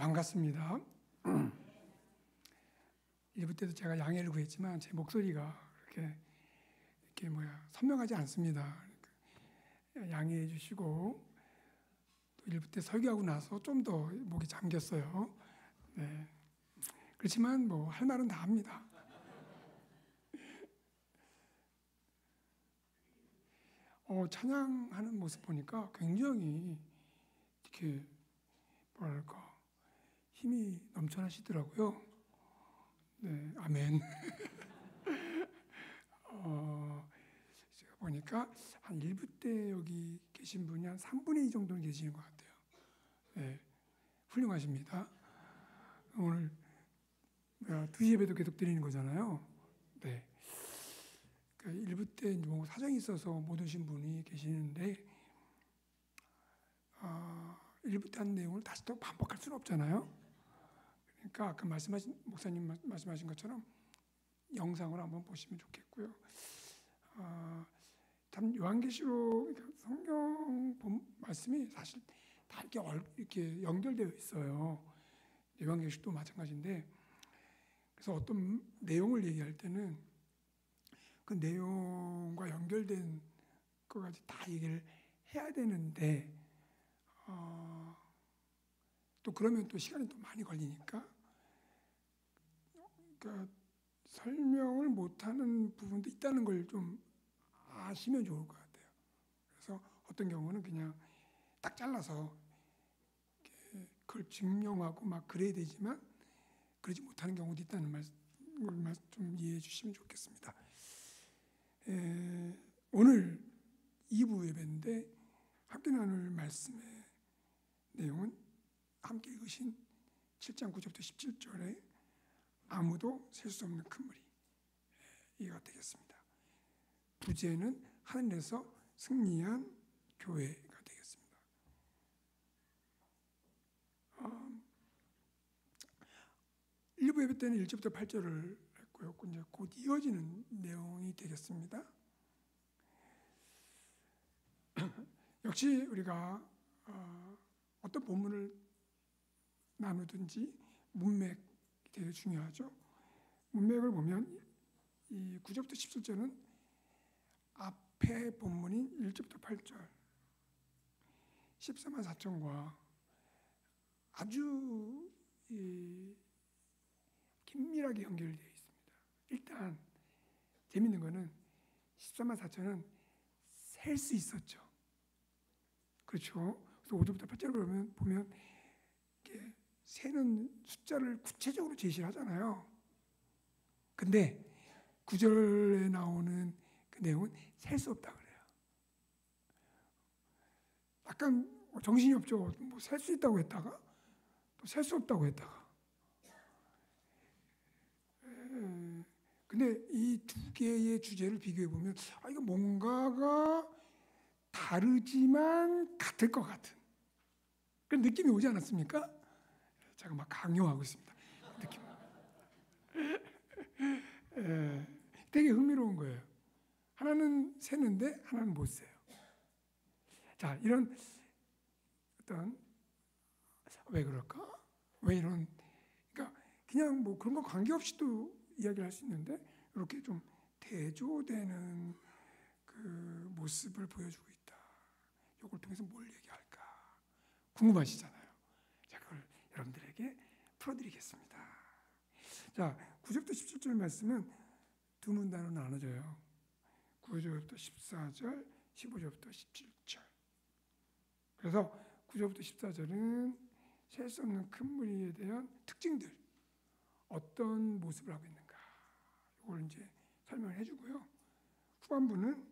반갑습니다. 1부 때도 제가 양해를 구했지만 제 목소리가 그렇게 선명하지 않습니다. 양해해 주시고, 또 1부 때 설교하고 나서 좀 더 목이 잠겼어요. 네. 그렇지만 할 말은 다 합니다. 찬양하는 모습 보니까 굉장히 이렇게 힘이 넘쳐나시더라고요. 네, 아멘. 제가 보니까 한 1부 때 여기 계신 분이 한 3분의 2 정도는 계시는 것 같아요. 네, 훌륭하십니다. 오늘 2시 예배도 계속 드리는 거잖아요. 네. 1부 때 사정이 있어서 못 오신 분이 계시는데, 1부 때 한 내용을 다시 또 반복할 수는 없잖아요. 그러니까 아까 목사님 말씀하신 것처럼 영상을 한번 보시면 좋겠고요. 참 요한계시록 성경 말씀이 사실 다 이렇게 연결되어 있어요. 요한계시록도 마찬가지인데, 그래서 어떤 내용을 얘기할 때는 그 내용과 연결된 것까지 다 얘기를 해야 되는데, 또 그러면 또 시간이 또 많이 걸리니까, 그러니까 설명을 못하는 부분도 있다는 걸 좀 아시면 좋을 것 같아요. 그래서 어떤 경우는 그냥 딱 잘라서 그걸 증명하고 막 그래야 되지만 그러지 못하는 경우도 있다는 걸 좀 이해해 주시면 좋겠습니다. 오늘 2부 예배인데 함께 나눌 말씀의 내용은 함께 읽으신 7장 9절부터 17절에 아무도 셀 수 없는 큰 물이, 이해가 되겠습니다. 부제는 하늘에서 승리한 교회가 되겠습니다. 1부 예배 때는 1절부터 8절을 했고요. 이제 곧 이어지는 내용이 되겠습니다. 역시 우리가 어떤 본문을 나누든지 문맥이 되게 중요하죠. 문맥을 보면 이 9절부터 17절은 앞에 본문인 1절부터 8절 14만 4천과 아주 긴밀하게 연결되어 있습니다. 일단 재밌는 거는 14만 4천은 셀 수 있었죠. 그렇죠. 그래서 5절부터 8절을 보면 세는 숫자를 구체적으로 제시를 하잖아요. 근데 9절에 나오는 그 내용은 셀 수 없다 그래요. 약간 정신이 없죠. 셀 수 있다고 했다가 또 셀 수 없다고 했다가. 근데 이 두 개의 주제를 비교해 보면 이거 뭔가가 다르지만 같을 것 같은 그런 느낌이 오지 않았습니까? 제가 막 강요하고 있습니다. 느낌. 되게 흥미로운 거예요. 하나는 세는데 하나는 못 세요. 자, 이런 어떤 왜 그럴까? 왜 이런? 그러니까 그냥 그런 거 관계없이도 이야기를 할 수 있는데 이렇게 좀 대조되는 그 모습을 보여주고 있다. 이걸 통해서 뭘 얘기할까? 궁금하시잖아요. 자, 그걸 여러분들에게 풀어드리겠습니다. 자, 9절부터 17절 말씀은 두 문단으로 나눠져요. 9절부터 14절, 15절부터 17절. 그래서 9절부터 14절은 셀 수 없는 큰 무리에 대한 특징들, 어떤 모습을 하고 있는가, 이걸 이제 설명을 해주고요. 후반부는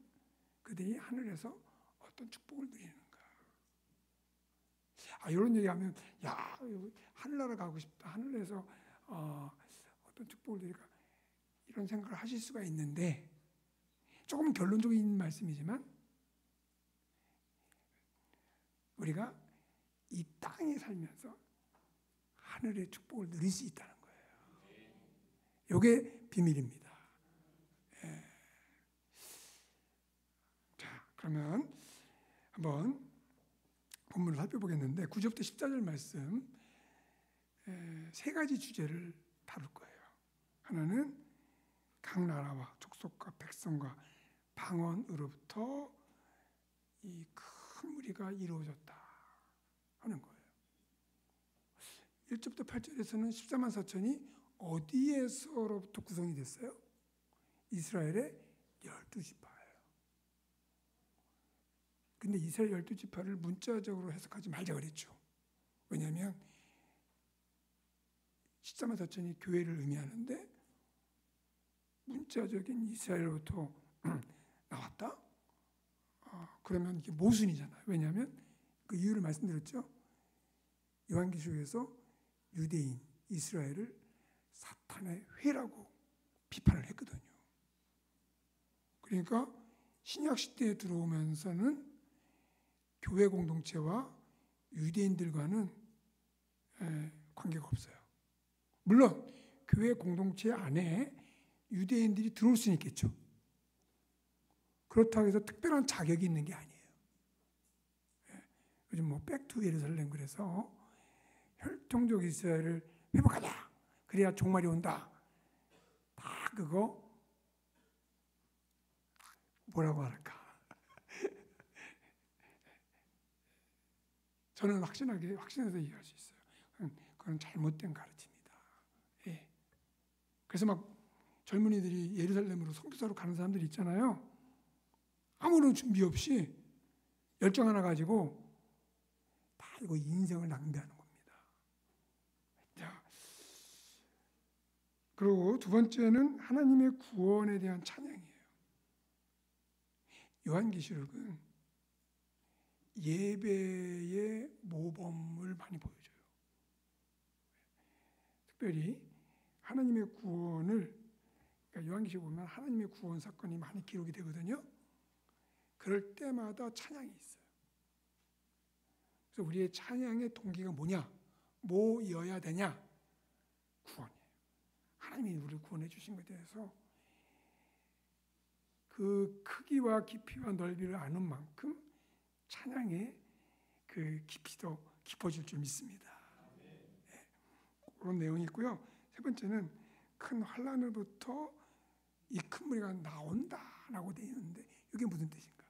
그들이 하늘에서 어떤 축복을 누리는가. 이런 얘기하면 하늘나라 가고 싶다. 하늘에서 어떤 축복을 누릴까. 이런 생각을 하실 수가 있는데 조금 결론적인 말씀이지만 우리가 이 땅에 살면서 하늘의 축복을 누릴 수 있다는 거예요. 이게 비밀입니다. 자, 그러면 한번 본문을 살펴보겠는데 9절부터 14절 말씀 세 가지 주제를 다룰 거예요. 하나는 각 나라와 족속과 백성과 방언으로부터 이 큰 무리가 이루어졌다 하는 거예요. 1절부터 8절에서는 14만 4천이 어디에서로부터 구성이 됐어요? 이스라엘의 12지파예요. 근데 이스라엘 12지파를 문자적으로 해석하지 말자 그랬죠. 왜냐하면 14만 4천이 교회를 의미하는데 문자적인 이스라엘로부터 나왔다? 그러면 이게 모순이잖아요. 왜냐하면 그 이유를 말씀드렸죠. 요한계시록에서 유대인, 이스라엘을 사탄의 회라고 비판을 했거든요. 그러니까 신약 시대에 들어오면서는 교회 공동체와 유대인들과는 관계가 없어요. 물론 교회 공동체 안에 유대인들이 들어올 수는 있겠죠. 그렇다고 해서 특별한 자격이 있는 게 아니에요. 요즘 뭐 백투 예루살렘 그래서 혈통적 이스라엘을 회복하자. 그래야 종말이 온다. 다 그거 뭐라고 할까? 저는 확신해서 얘기할 수 있어요. 그건 잘못된 가르침이다. 예. 그래서 막 젊은이들이 예루살렘으로 선교사로 가는 사람들이 있잖아요. 아무런 준비 없이 열정 하나 가지고 다 이거 인생을 낭비하는 겁니다. 자, 그리고 두 번째는 하나님의 구원에 대한 찬양이에요. 요한계시록은 예배의 모범을 많이 보여줘요. 특별히 하나님의 구원을, 그러니까 요한계시록 보면 하나님의 구원 사건이 많이 기록이 되거든요. 그럴 때마다 찬양이 있어요. 그래서 우리의 찬양의 동기가 뭐냐? 뭐여야 되냐? 구원이에요. 하나님이 우리를 구원해 주신 것에 대해서 그 크기와 깊이와 넓이를 아는 만큼 찬양의 그 깊이도 깊어질 줄 믿습니다. 네. 그런 내용이 있고요. 세 번째는 큰 환난으로부터 이 큰 무리가 나온다라고 되어 있는데 이게 무슨 뜻인가?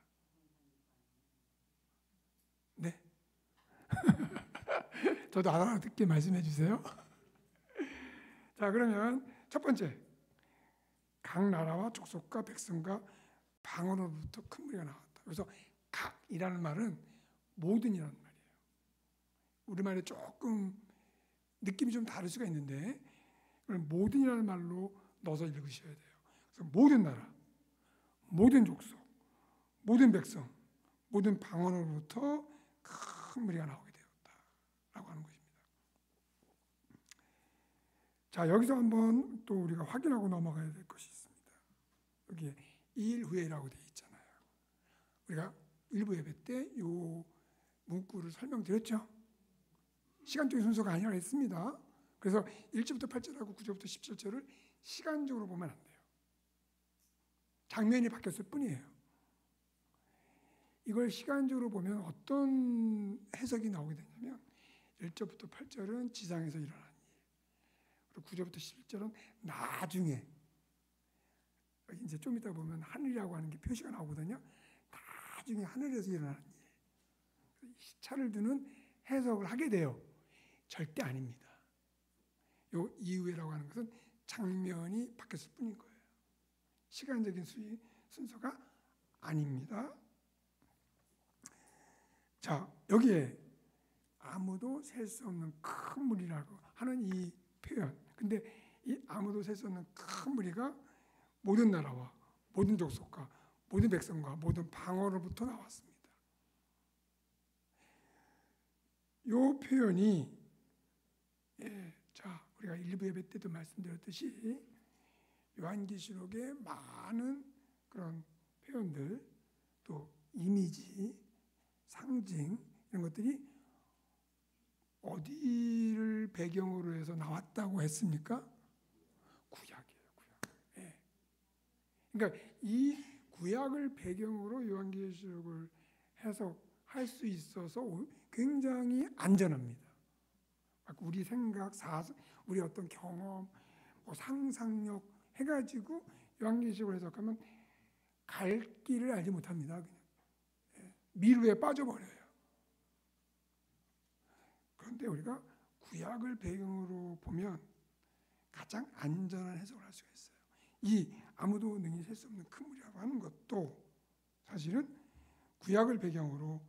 네. 저도 알아듣게 말씀해 주세요. 자, 그러면 첫 번째, 각 나라와 족속과 백성과 방언으로부터 큰 무리가 나왔다. 그래서 각이라는 말은 모든이라는 말이에요. 우리말에 조금 느낌이 좀 다를 수가 있는데 모든이라는 말로 넣어서 읽으셔야 돼요. 그래서 모든 나라, 모든 족속, 모든 백성, 모든 방언으로부터 큰 무리가 나오게 되었다라고 하는 것입니다. 자, 여기서 한번 또 우리가 확인하고 넘어가야 될 것이 있습니다. 여기에 일 후에라고 되어 있잖아요. 우리가 일부 예배 때 이 문구를 설명드렸죠. 시간적인 순서가 아니라 했습니다. 그래서 1절부터 8절하고 9절부터 17절을 시간적으로 보면 안 돼요. 장면이 바뀌었을 뿐이에요. 이걸 시간적으로 보면 어떤 해석이 나오게 되냐면 1절부터 8절은 지상에서 일어난 일, 그리고 9절부터 11절은 나중에, 이제 좀 이따 보면 하늘이라고 하는 게 표시가 나오거든요. 나중에 하늘에서 일어나는 일, 시차를 두는 해석을 하게 돼요. 절대 아닙니다. 요 이후에라고 하는 것은 장면이 바뀌었을 뿐인 거예요. 시간적인 순서가 아닙니다. 자, 여기에 아무도 셀 수 없는 큰 무리라고 하는 이 표현. 근데 이 아무도 셀 수 없는 큰 무리가 모든 나라와 모든 족속과 모든 백성과 모든 방언으로부터 나왔습니다. 이 표현이 자, 우리가 일부 예배 때도 말씀드렸듯이 요한계시록의 많은 그런 표현들, 또 이미지, 상징 이런 것들이 어디를 배경으로 해서 나왔다고 했습니까? 구약이에요, 구약. 예. 그러니까 이 구약을 배경으로 요한계시록을 해석할 수 있어서 굉장히 안전합니다. 우리 생각, 우리 어떤 경험, 뭐 상상력 해가지고 요한계시록을 해석하면 갈 길을 알지 못합니다. 그냥 미루에 빠져버려요. 그런데 우리가 구약을 배경으로 보면 가장 안전한 해석을 할 수가 있어요. 이 아무도 능히 셀 수 없는 큰 물이라고 하는 것도 사실은 구약을 배경으로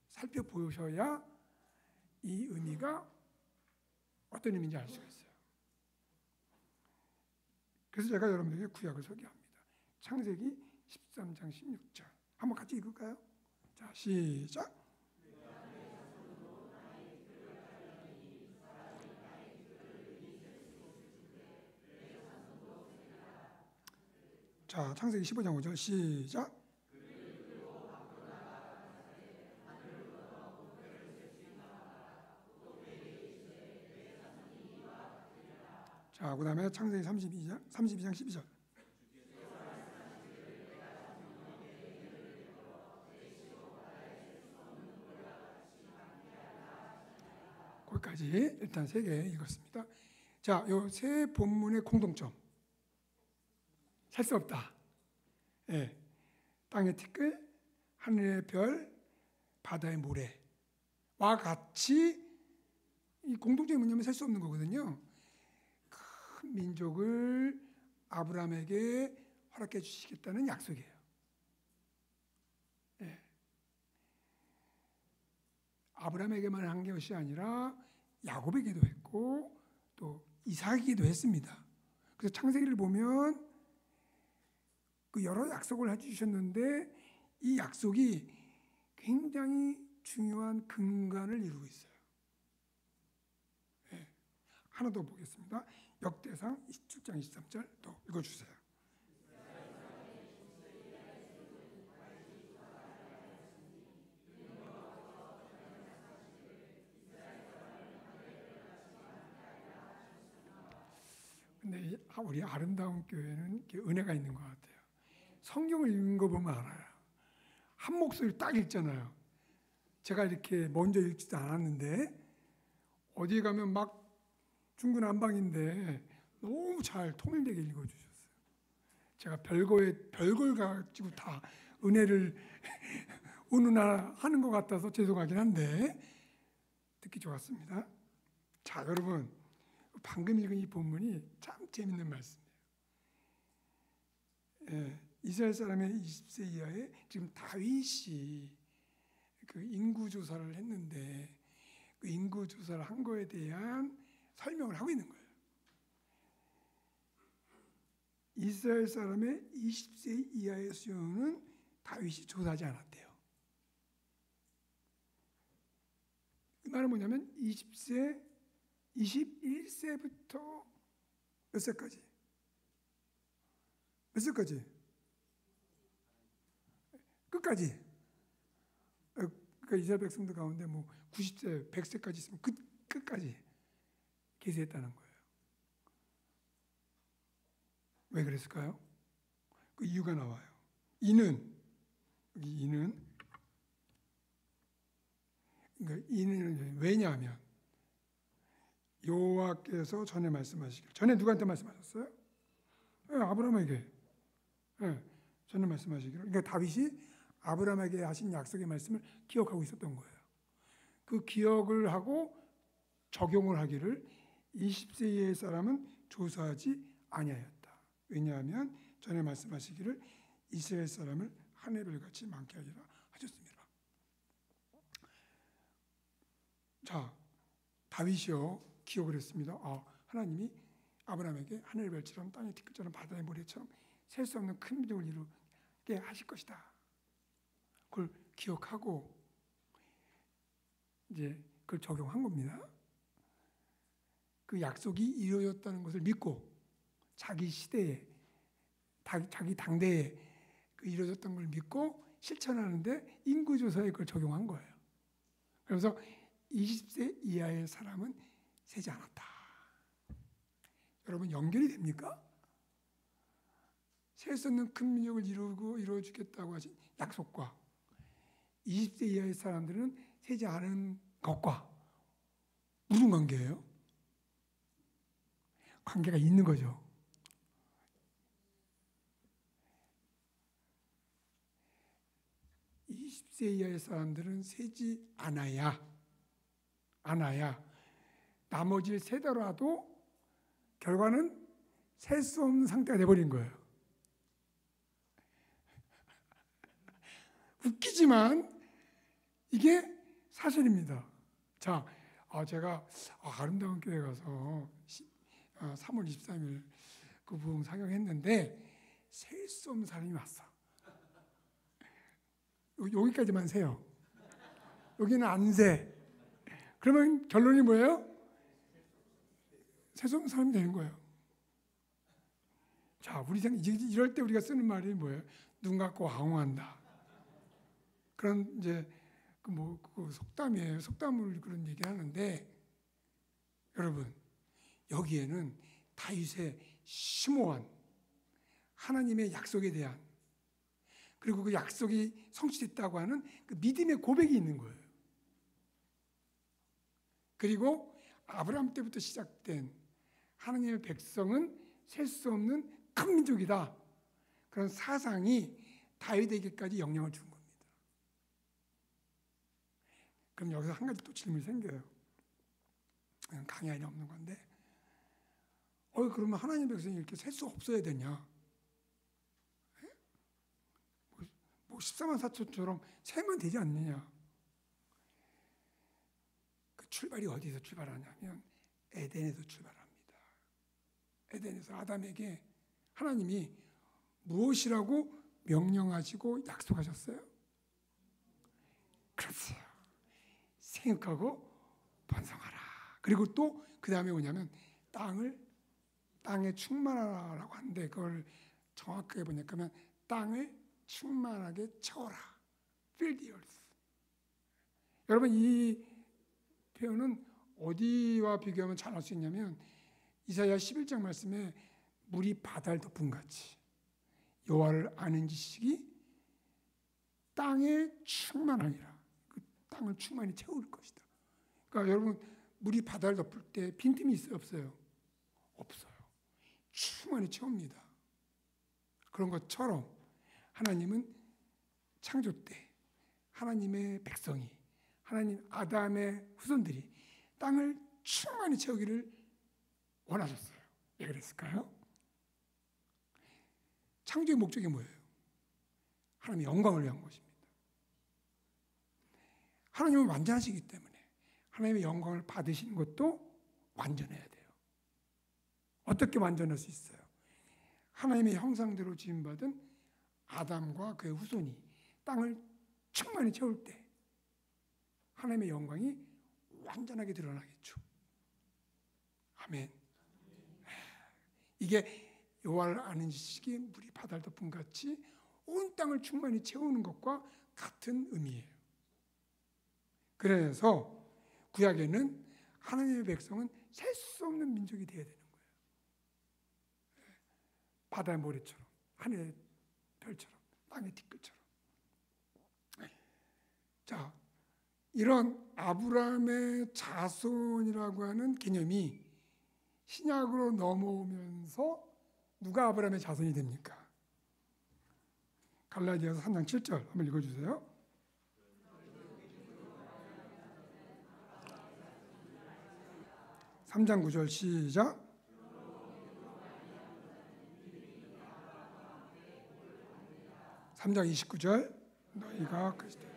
살펴보셔야 이 의미가 어떤 의미인지 알 수가 있어요. 그래서 제가 여러분들에게 구약을 소개합니다. 창세기 13장 16절 한번 같이 읽을까요? 자, 시작. 자, 창세기 15장 5절 시작. 자, 그 다음에 창세기 32장 12절. 거기까지 일단 3개 읽었습니다. 자, 요 세 본문의 공통점. 살 수 없다. 예. 땅의 티끌, 하늘의 별, 바다의 모래와 같이 이 공통점이 뭐냐면 살 수 없는 거거든요. 큰 민족을 아브라함에게 허락해 주시겠다는 약속이에요. 예. 아브라함에게만 한 것이 아니라 야곱에게도 했고 또 이삭에게도 했습니다. 그래서 창세기를 보면 그 여러 약속을 해주셨는데 이 약속이 굉장히 중요한 근간을 이루고 있어요. 예. 하나 더 보겠습니다. 역대상 27장 23절 또 읽어주세요. 근데 우리 아름다운 교회는 은혜가 있는 것 같아요. 성경을 읽는 거 보면 알아요. 한 목소리 딱 읽잖아요. 제가 이렇게 먼저 읽지도 않았는데 어디 가면 막 중구난방인데 너무 잘 통일되게 읽어주셨어요. 제가 별걸 가지고 다 은혜를 운운하 하는 것 같아서 죄송하긴 한데 듣기 좋았습니다. 자, 여러분 방금 읽은 이 본문이 참 재밌는 말씀이에요. 예, 이스라엘 사람의 20세 이하의 지금 다윗이 그 인구 조사를 했는데 그 인구 조사를 한 거에 대한 설명을 하고 있는 거예요. 이스라엘 사람의 20세 이하의 수요는 다윗이 조사하지 않았대요. 이 말은 뭐냐면 21세부터 몇 세까지? 몇 세까지? 끝까지. 그러니까 이스라엘 백성들 가운데 뭐 90세, 100세까지 있으면 끝까지 계시했다는 거예요. 왜 그랬을까요? 그 이유가 나와요. 이는 그러니까 이는 왜냐하면 여호와께서 전에 말씀하시길 전에 누구한테 말씀하셨어요? 아브라함에게. 전에 말씀하시기를. 그러니까 다윗이 아브라함에게 하신 약속의 말씀을 기억하고 있었던 거예요. 그 기억을 하고 적용을 하기를 20세 이하의 사람은 조사하지 아니하였다. 왜냐하면 전에 말씀하시기를 이스라엘 사람을 하늘별같이 많게 하리라 하셨습니다. 자, 다윗이요 기억을 했습니다. 하나님이 아브라함에게 하늘별처럼 땅의 티끌처럼 바다의 모래처럼 셀 수 없는 큰 민족을 이루게 하실 것이다. 그걸 기억하고 이제 그걸 적용한 겁니다. 그 약속이 이루어졌다는 것을 믿고 자기 시대에 자기 당대에 그 이루어졌던 걸 믿고 실천하는데 인구조사에 그걸 적용한 거예요. 그래서 20세 이하의 사람은 세지 않았다. 여러분 연결이 됩니까? 셀 수 없는 큰 민족을 이루어주겠다고 하신 약속과 20세 이하의 사람들은 세지 않은 것과 무슨 관계예요? 관계가 있는 거죠. 세 이하의 사람들은 세지 않아야 나머지를 세더라도 결과는 셀 수 없는 상태가 돼버린 거예요. 웃기지만 이게 사실입니다. 자, 제가 아름다운 교회 가서 3월 23일 그 부흥 사역했는데 셀 수 없는 사람이 왔어. 여기까지만 세요. 여기는 안 세. 그러면 결론이 뭐예요? 셀 수 없는 사람이 되는 거예요. 자, 이럴 때 우리가 쓰는 말이 뭐예요? 눈 감고 아웅한다. 그런 이제 그 속담이에요. 속담을 그런 얘기하는데 여러분 여기에는 다윗의 심오한 하나님의 약속에 대한 그리고 그 약속이 성취됐다고 하는 그 믿음의 고백이 있는 거예요. 그리고 아브라함 때부터 시작된 하나님의 백성은 셀 수 없는 큰 민족이다. 그런 사상이 다윗에게까지 영향을 준 겁니다. 그럼 여기서 한 가지 또 질문이 생겨요. 강의 안에 없는 건데 그러면 하나님의 백성이 이렇게 셀 수 없어야 되냐? 14만 4천처럼 세면 되지 않느냐? 그 출발이 어디서 출발하냐면 에덴에서 출발합니다. 에덴에서 아담에게 하나님이 무엇이라고 명령하시고 약속하셨어요? 그렇어요. 생육하고 번성하라. 그리고 또 그 다음에 뭐냐면 땅에 충만하라고 하는데 그걸 정확하게 보니까 땅을 충만하게 채워라. Fill the earth. 여러분 이 표현은 어디와 비교하면 잘 알 수 있냐면 이사야 11장 말씀에 물이 바다를 덮은 같이 여호와를 아는 지식이 땅에 충만하니라. 그 땅을 충만히 채울 것이다. 그러니까 여러분 물이 바다를 덮을 때 빈틈이 있어요? 없어요? 없어요. 충만히 채웁니다. 그런 것처럼 하나님은 창조 때 하나님의 백성이 하나님 아담의 후손들이 땅을 충만히 채우기를 원하셨어요. 왜 그랬을까요? 창조의 목적이 뭐예요? 하나님의 영광을 위한 것입니다. 하나님은 완전하시기 때문에 하나님의 영광을 받으시는 것도 완전해야 돼요. 어떻게 완전할 수 있어요? 하나님의 형상대로 지음받은 아담과 그의 후손이 땅을 충만히 채울 때 하나님의 영광이 완전하게 드러나겠죠. 아멘. 이게 여호와를 아는 지식이 물이 바다를 덮은 같이 온 땅을 충만히 채우는 것과 같은 의미예요. 그래서 구약에는 하나님의 백성은 셀 수 없는 민족이 되어야 되는 거예요. 바다의 모래처럼, 하늘의 별처럼, 땅의 티끌처럼. 자, 이런 아브라함의 자손이라고 하는 개념이 신약으로 넘어오면서 누가 아브라함의 자손이 됩니까? 갈라디아서 3장 7절 한번 읽어주세요. (3장 9절) 시작. (3장 29절) 너희가 그리스도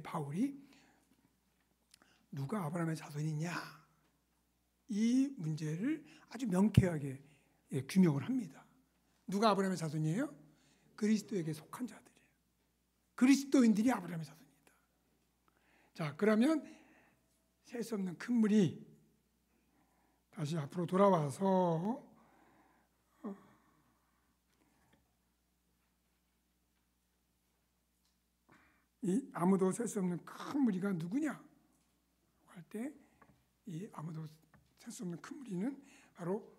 바울이 누가 아브라함의 자손이냐 이 문제를 아주 명쾌하게 규명을 합니다. 누가 아브라함의 자손이에요? 그리스도에게 속한 자들이에요. 그리스도인들이 아브라함의 자손입니다. 자, 그러면 셀 수 없는 큰 물이 다시 앞으로 돌아와서 이 아무도 셀 수 없는 큰 무리가 누구냐 할 때 이 아무도 셀 수 없는 큰 무리는 바로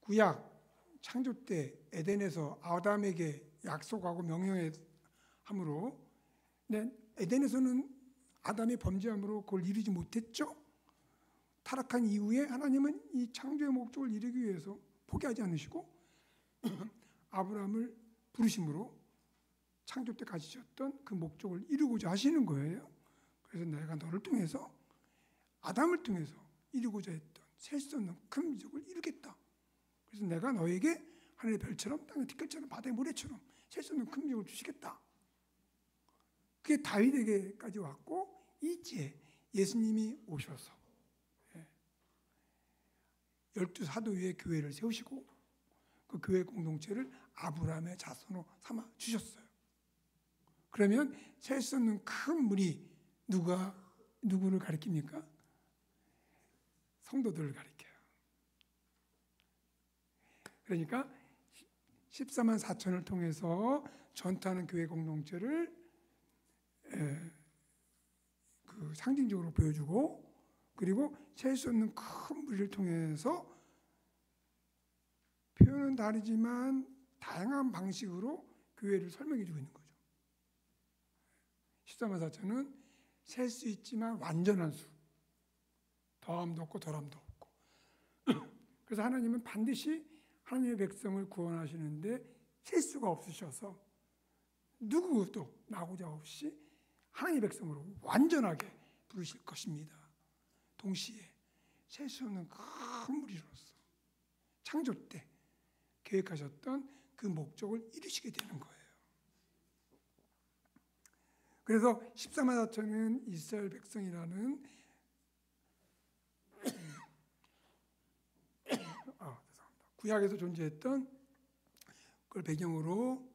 구약 창조 때 에덴에서 아담에게 약속하고 명령함으로, 에덴에서는 아담의 범죄함으로 그걸 이루지 못했죠. 타락한 이후에 하나님은 이 창조의 목적을 이루기 위해서 포기하지 않으시고 아브라함을 부르심으로 창조 때 가지셨던 그 목적을 이루고자 하시는 거예요. 그래서 내가 너를 통해서, 아담을 통해서 이루고자 했던 셀 수 없는 큰 민족을 이루겠다. 그래서 내가 너에게 하늘의 별처럼 땅의 티끌처럼 바다의 모래처럼 셀 수 없는 큰 민족을 주시겠다. 그게 다윗에게까지 왔고, 이제 예수님이 오셔서 12사도 위에 교회를 세우시고 그 교회 공동체를 아브라함의 자손으로 삼아 주셨어요. 그러면 셀 수 없는 큰 물이 누구를 가리킵니까? 성도들을 가리켜요. 그러니까 14만 4천을 통해서 전투하는 교회 공동체를 그 상징적으로 보여주고, 그리고 셀 수 없는 큰 무리를 통해서 표현은 다르지만 다양한 방식으로 교회를 설명해 주고 있는 거죠. 14만 4천은 셀 수 있지만 완전한 수, 더함도 없고 덜함도 없고. 그래서 하나님은 반드시 하나님의 백성을 구원하시는데 셀 수가 없으셔서 누구도 나고자 없이 하나님의 백성으로 완전하게 부르실 것입니다. 동시에 셀 수 없는 큰 무리로서 창조 때 계획하셨던 그 목적을 이루시게 되는 거예요. 그래서 14만 4천은 이스라엘 백성이라는 구약에서 존재했던 그걸 배경으로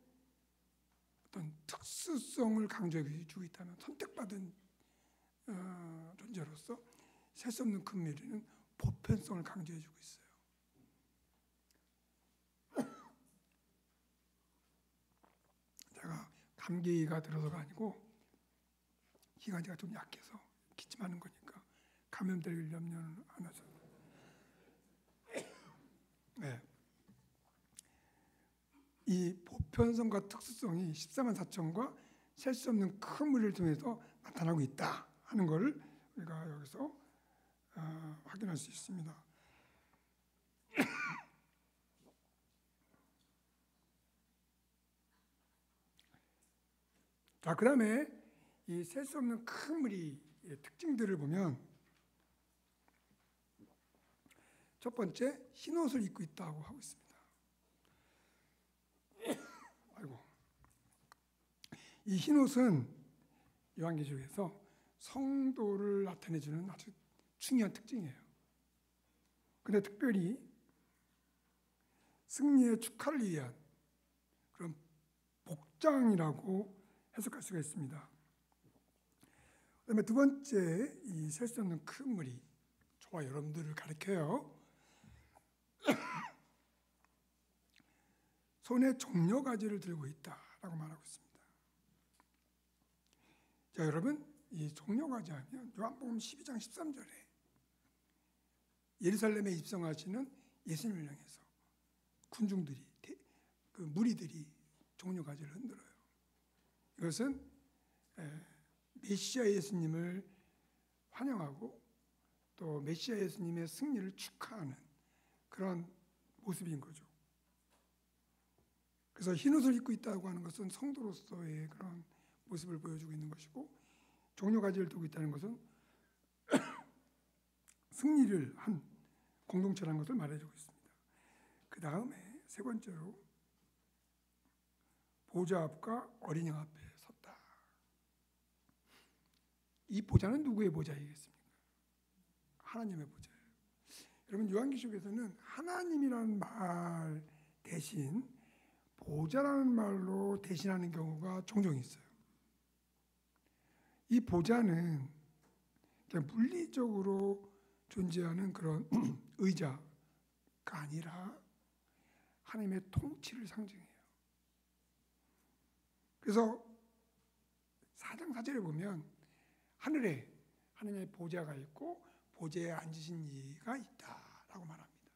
어떤 특수성을 강조해 주고 있다면, 선택받은 존재로서 셀 수 없는 큰 무리는 보편성을 강조해 주고 있어요. 제가 감기가 들어서가 아니고 기관지가 좀 약해서 기침하는 거니까 감염될 염려는 안 하셔도. 네. 이 보편성과 특수성이 14만 4천과 셀 수 없는 큰 무리를 통해서 나타나고 있다 하는 것을 우리가 여기서 확인할 수 있습니다. 자, 그 다음에 이 셀 수 없는 큰 무리의 특징들을 보면, 첫 번째, 흰 옷을 입고 있다고 하고 있습니다. 아이고. 이 흰 옷은 요한계시록에서 성도를 나타내주는 아주 중요한 특징이에요. 근데 특별히 승리의 축하를 위한 그런 복장이라고 해석할 수가 있습니다. 그다음에 두 번째, 이 셀 수 없는 큰 무리, 저와 여러분들을 가리켜요. 손에 종려가지를 들고 있다라고 말하고 있습니다. 자, 여러분, 이 종려가지 하면 요한복음 12장 13절에 예루살렘에 입성하시는 예수님을 향해서 군중들이, 그 무리들이 종려가지를 흔들어요. 이것은 메시아 예수님을 환영하고 또 메시아 예수님의 승리를 축하하는 그런 모습인 거죠. 그래서 흰옷을 입고 있다고 하는 것은 성도로서의 그런 모습을 보여주고 있는 것이고, 종려가지를 들고 있다는 것은 승리를 한 공동체라는 것을 말해주고 있습니다. 그 다음에 세 번째로, 보좌 앞과 어린 양 앞에 섰다. 이 보좌는 누구의 보좌이겠습니까? 하나님의 보좌예요. 여러분, 요한계시록에서는 하나님이라는 말 대신 보좌라는 말로 대신하는 경우가 종종 있어요. 이 보좌는 그냥 물리적으로 존재하는 그런 의자가 아니라 하나님의 통치를 상징해요. 그래서 4장 4절에 보면 하늘에 하나님의 보좌가 있고 보좌에 앉으신 이가 있다라고 말합니다.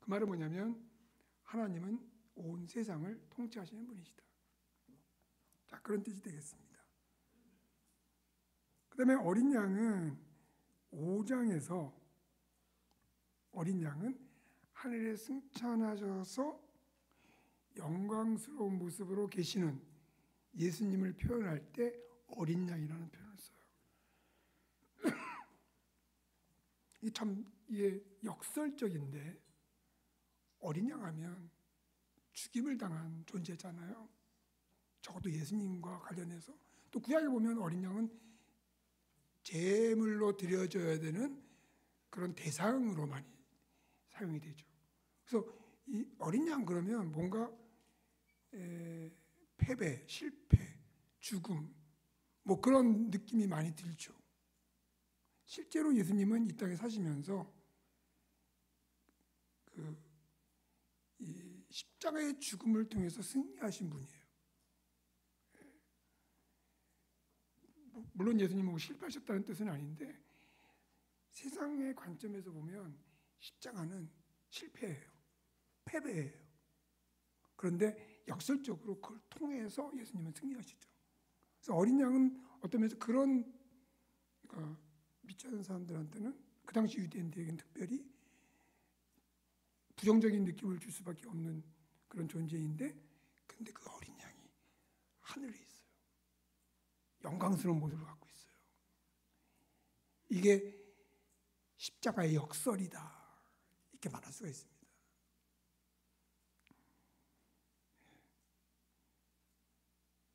그 말은 뭐냐면, 하나님은 온 세상을 통치하시는 분이시다. 자, 그런 뜻이 되겠습니다. 그 다음에 어린 양은 5장에서 어린 양은 하늘에 승천하셔서 영광스러운 모습으로 계시는 예수님을 표현할 때 어린 양이라는 표현을 써요. 이게 역설적인데 어린 양 하면 죽임을 당한 존재잖아요. 적어도 예수님과 관련해서. 또 구약에 보면 어린 양은 제물로 드려져야 되는 그런 대상으로 많이 사용이 되죠. 그래서 이 어린 양 그러면 뭔가 패배, 실패, 죽음 뭐 그런 느낌이 많이 들죠. 실제로 예수님은 이 땅에 사시면서 이 십자가의 죽음을 통해서 승리하신 분이에요. 물론 예수님은 실패하셨다는 뜻은 아닌데 세상의 관점에서 보면 십자가는 실패예요. 패배예요. 그런데 역설적으로 그걸 통해서 예수님은 승리하시죠. 그래서 어린 양은 어떤 면에서 그런 믿지 않는 사람들한테는 그 당시 유대인들에게는 특별히 부정적인 느낌을 줄 수밖에 없는 그런 존재인데 근데 그 어린 양이 하늘에 있어요. 영광스러운 모습을 갖고 있어요. 이게 십자가의 역설이다. 이렇게 말할 수가 있습니다.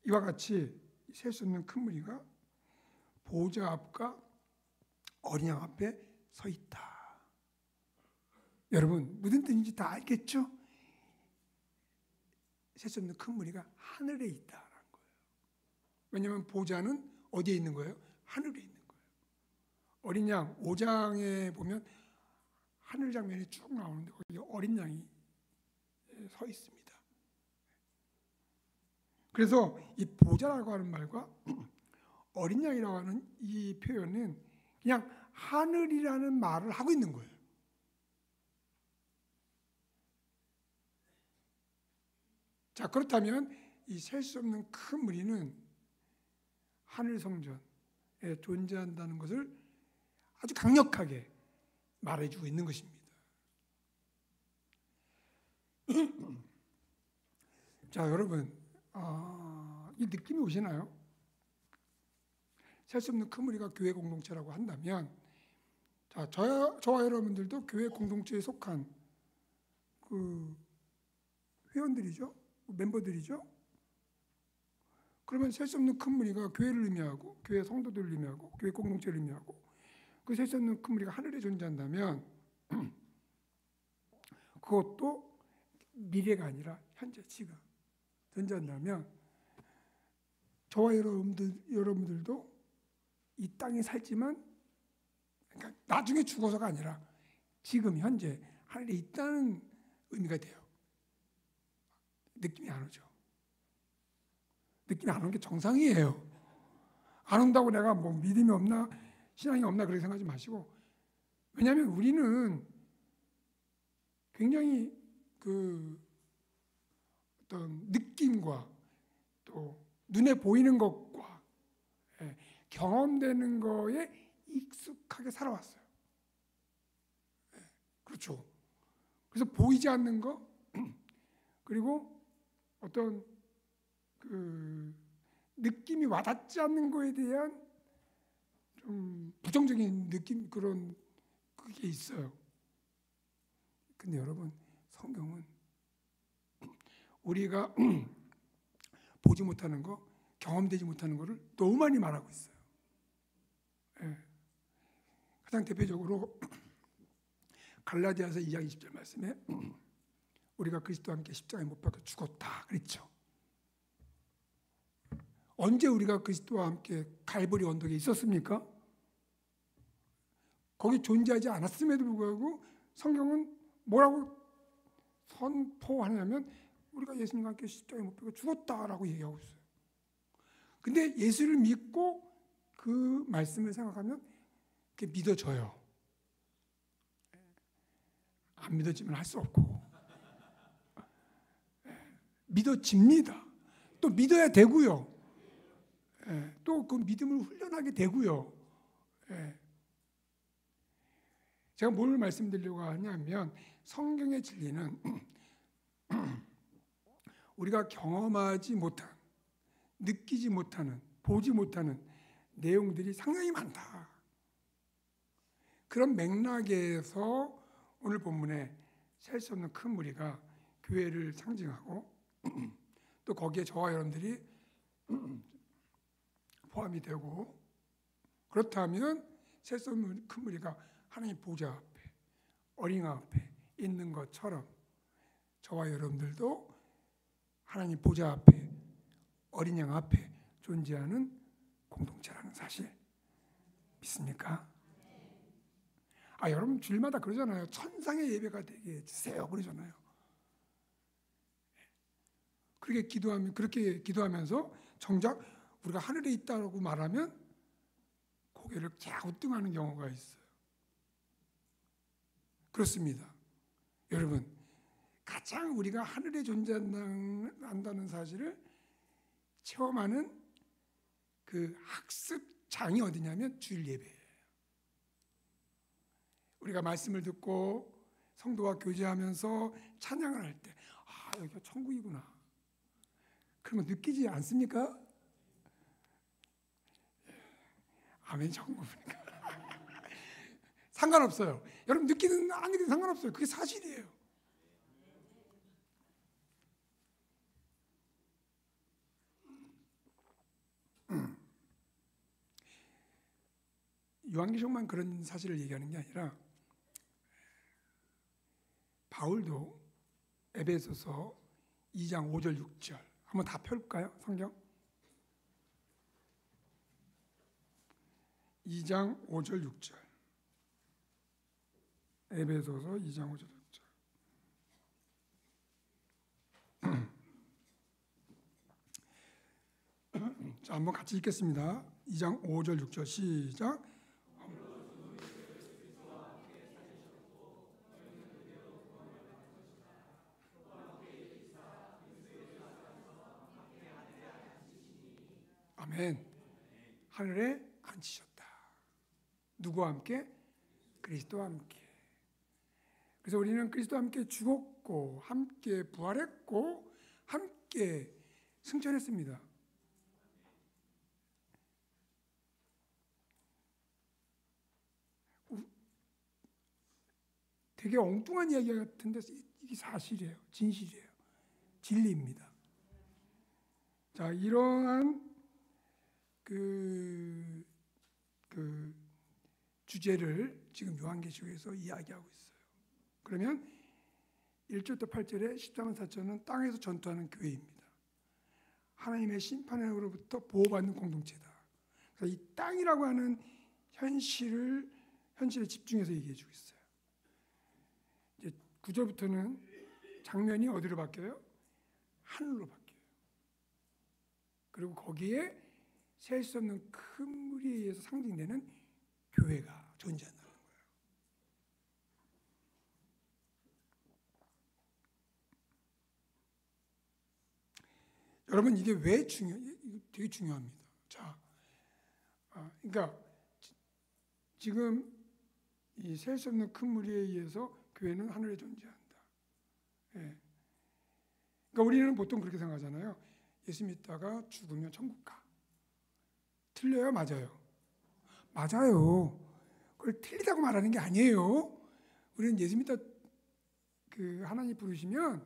이와 같이 셀 수 없는 큰 무리가 보좌 앞과 어린 양 앞에 서 있다. 여러분 무슨 뜻인지 다 알겠죠? 셀 수 없는 큰 무리가 하늘에 있다라는 거예요. 왜냐하면 보좌는 어디에 있는 거예요? 하늘에 있는 거예요. 어린 양 5장에 보면 하늘 장면이 쭉 나오는데 거기 어린 양이 서 있습니다. 그래서 이 보좌라고 하는 말과 어린 양이라고 하는 이 표현은 그냥 하늘이라는 말을 하고 있는 거예요. 자, 그렇다면 이 셀 수 없는 큰 무리는 하늘 성전에 존재한다는 것을 아주 강력하게 말해주고 있는 것입니다. 자, 여러분, 이 느낌이 오시나요? 셀 수 없는 큰 무리가 교회 공동체라고 한다면, 자, 저와 여러분들도 교회 공동체에 속한 그 회원들이죠, 멤버들이죠. 그러면 셀 수 없는 큰 무리가 교회를 의미하고, 교회 성도들을 의미하고, 교회 공동체를 의미하고, 그 셀 수 없는 큰 무리가 하늘에 존재한다면, 그것도 미래가 아니라 현재 지금 존재한다면, 저와 여러분들도 이 땅에 살지만, 그러니까 나중에 죽어서가 아니라 지금 현재 하늘에 있다는 의미가 돼요. 느낌이 안 오죠. 느낌이 안 오는 게 정상이에요. 안 온다고 내가 뭐 믿음이 없나 신앙이 없나 그렇게 생각하지 마시고, 왜냐하면 우리는 굉장히 그 어떤 느낌과 또 눈에 보이는 것과 경험되는 거에 익숙하게 살아왔어요. 그렇죠. 그래서 보이지 않는 거 그리고 어떤 그 느낌이 와닿지 않는 거에 대한 좀 부정적인 느낌 그런 그게 있어요. 근데 여러분 성경은 우리가 보지 못하는 거, 경험되지 못하는 거를 너무 많이 말하고 있어요. 가장 대표적으로 갈라디아서 2장 20절 말씀에 우리가 그리스도와 함께 십자가에 못 박혀 죽었다 그랬죠. 언제 우리가 그리스도와 함께 갈보리 언덕에 있었습니까? 거기 존재하지 않았음에도 불구하고 성경은 뭐라고 선포하냐면 우리가 예수님과 함께 십자가에 못 박혀 죽었다라고 얘기하고 있어요. 근데 예수를 믿고 그 말씀을 생각하면 그게 믿어져요. 안 믿어지면 할 수 없고. 믿어집니다. 또 믿어야 되고요. 예, 또 그 믿음을 훈련하게 되고요. 예. 제가 뭘 말씀드리려고 하냐면 성경의 진리는 우리가 경험하지 못한, 느끼지 못하는, 보지 못하는 내용들이 상당히 많다. 그런 맥락에서 오늘 본문에 셀 수 없는 큰 무리가 교회를 상징하고 또 거기에 저와 여러분들이 포함이 되고, 그렇다면 셀 수 없는 큰 무리가 하나님 보좌 앞에, 어린아 앞에 있는 것처럼 저와 여러분들도 하나님 보좌 앞에, 어린 양 앞에 존재하는 공동체라는 사실 믿습니까? 여러분 주일마다 그러잖아요. 천상의 예배가 되게 해주세요 그러잖아요. 그렇게 기도하면서 정작 우리가 하늘에 있다고 말하면 고개를 갸우뚱하는 경우가 있어요. 그렇습니다. 여러분, 가장 우리가 하늘에 존재한다는 사실을 체험하는 그 학습장이 어디냐면 주일 예배예요. 우리가 말씀을 듣고 성도와 교제하면서 찬양을 할 때, 여기가 천국이구나. 그러면 느끼지 않습니까? 아멘, 천국이니까. 상관없어요. 여러분 느끼든 안 느끼든 상관없어요. 그게 사실이에요. 요한계시록만 그런 사실을 얘기하는 게 아니라 바울도 에베소서 2장 5절 6절 한번 다 펼까요? 성경 2장 5절 6절 에베소서 2장 5절 6절 자, 한번 같이 읽겠습니다. 2장 5절 6절 시작. 아멘. 하늘에 앉히셨다. 누구와 함께? 그리스도와 함께. 그래서 우리는 그리스도와 함께 죽었고 함께 부활했고 함께 승천했습니다. 되게 엉뚱한 이야기 같은데 이게 사실이에요. 진실이에요. 진리입니다. 자, 이러한 그 주제를 지금 요한계시록에서 이야기하고 있어요. 그러면 1절부터 8절에 14만 4천은 땅에서 전투하는 교회입니다. 하나님의 심판으로부터 보호받는 공동체다. 그래서 이 땅이라고 하는 현실에 집중해서 얘기해 주고 있어요. 이제 9절부터는 장면이 어디로 바뀌어요? 하늘로 바뀌어요. 그리고 거기에 셀 수 없는 큰 무리에 의해서 상징되는 교회가 존재한다는 거예요. 여러분 이게 왜 되게 중요합니다. 자, 그러니까 지금 이 셀 수 없는 큰 무리에 의해서 교회는 하늘에 존재한다. 예. 그러니까 우리는 보통 그렇게 생각하잖아요. 예수 믿다가 죽으면 천국 가. 틀려요, 맞아요? 맞아요. 그걸 틀리다고 말하는 게 아니에요. 우리는 예수 믿다 하나님 부르시면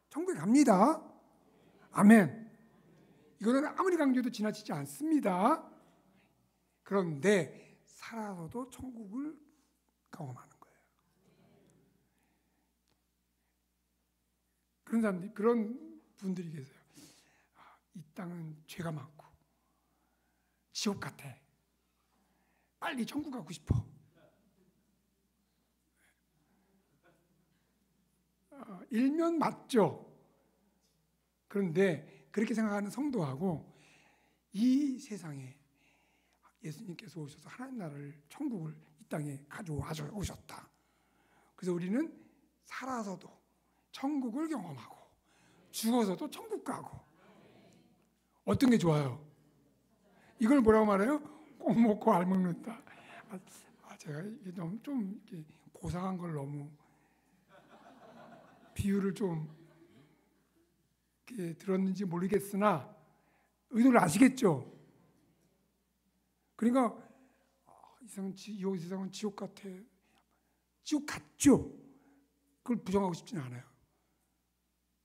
천국에 갑니다. 아멘. 이거는 아무리 강조해도 지나치지 않습니다. 그런데 살아서도 천국을 경험하는 거예요. 그런 분들이 계세요. 이 땅은 죄가 많고 지옥 같아. 빨리 천국 가고 싶어. 일면 맞죠. 그런데 그렇게 생각하는 성도하고 이 세상에 예수님께서 오셔서 하나님 나라를, 천국을 이 땅에 가져와 오셨다. 그래서 우리는 살아서도 천국을 경험하고 죽어서도 천국 가고. 어떤 게 좋아요? 이걸 뭐라고 말해요? 꼭 먹고 알 먹는다. 제가 이게 너무 좀 이렇게 고상한 걸 너무 비유를 좀 이렇게 들었는지 모르겠으나 의도를 아시겠죠? 그러니까 이 세상은 지옥 같아. 지옥 같죠? 그걸 부정하고 싶지는 않아요.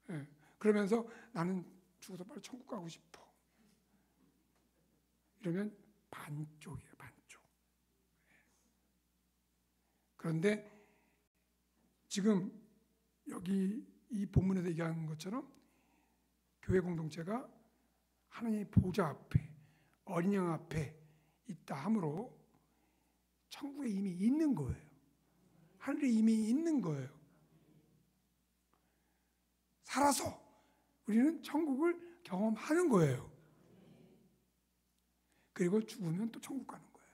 예. 그러면서 나는 죽어서 빨리 천국 가고 싶어. 이러면 반쪽이에요, 반쪽. 그런데 지금 여기 이 본문에서 얘기하는 것처럼 교회 공동체가 하나님의 보좌 앞에, 어린 양 앞에 있다 하므로 천국에 이미 있는 거예요. 하늘에 이미 있는 거예요. 살아서 우리는 천국을 경험하는 거예요. 그리고 죽으면 또 천국 가는 거예요.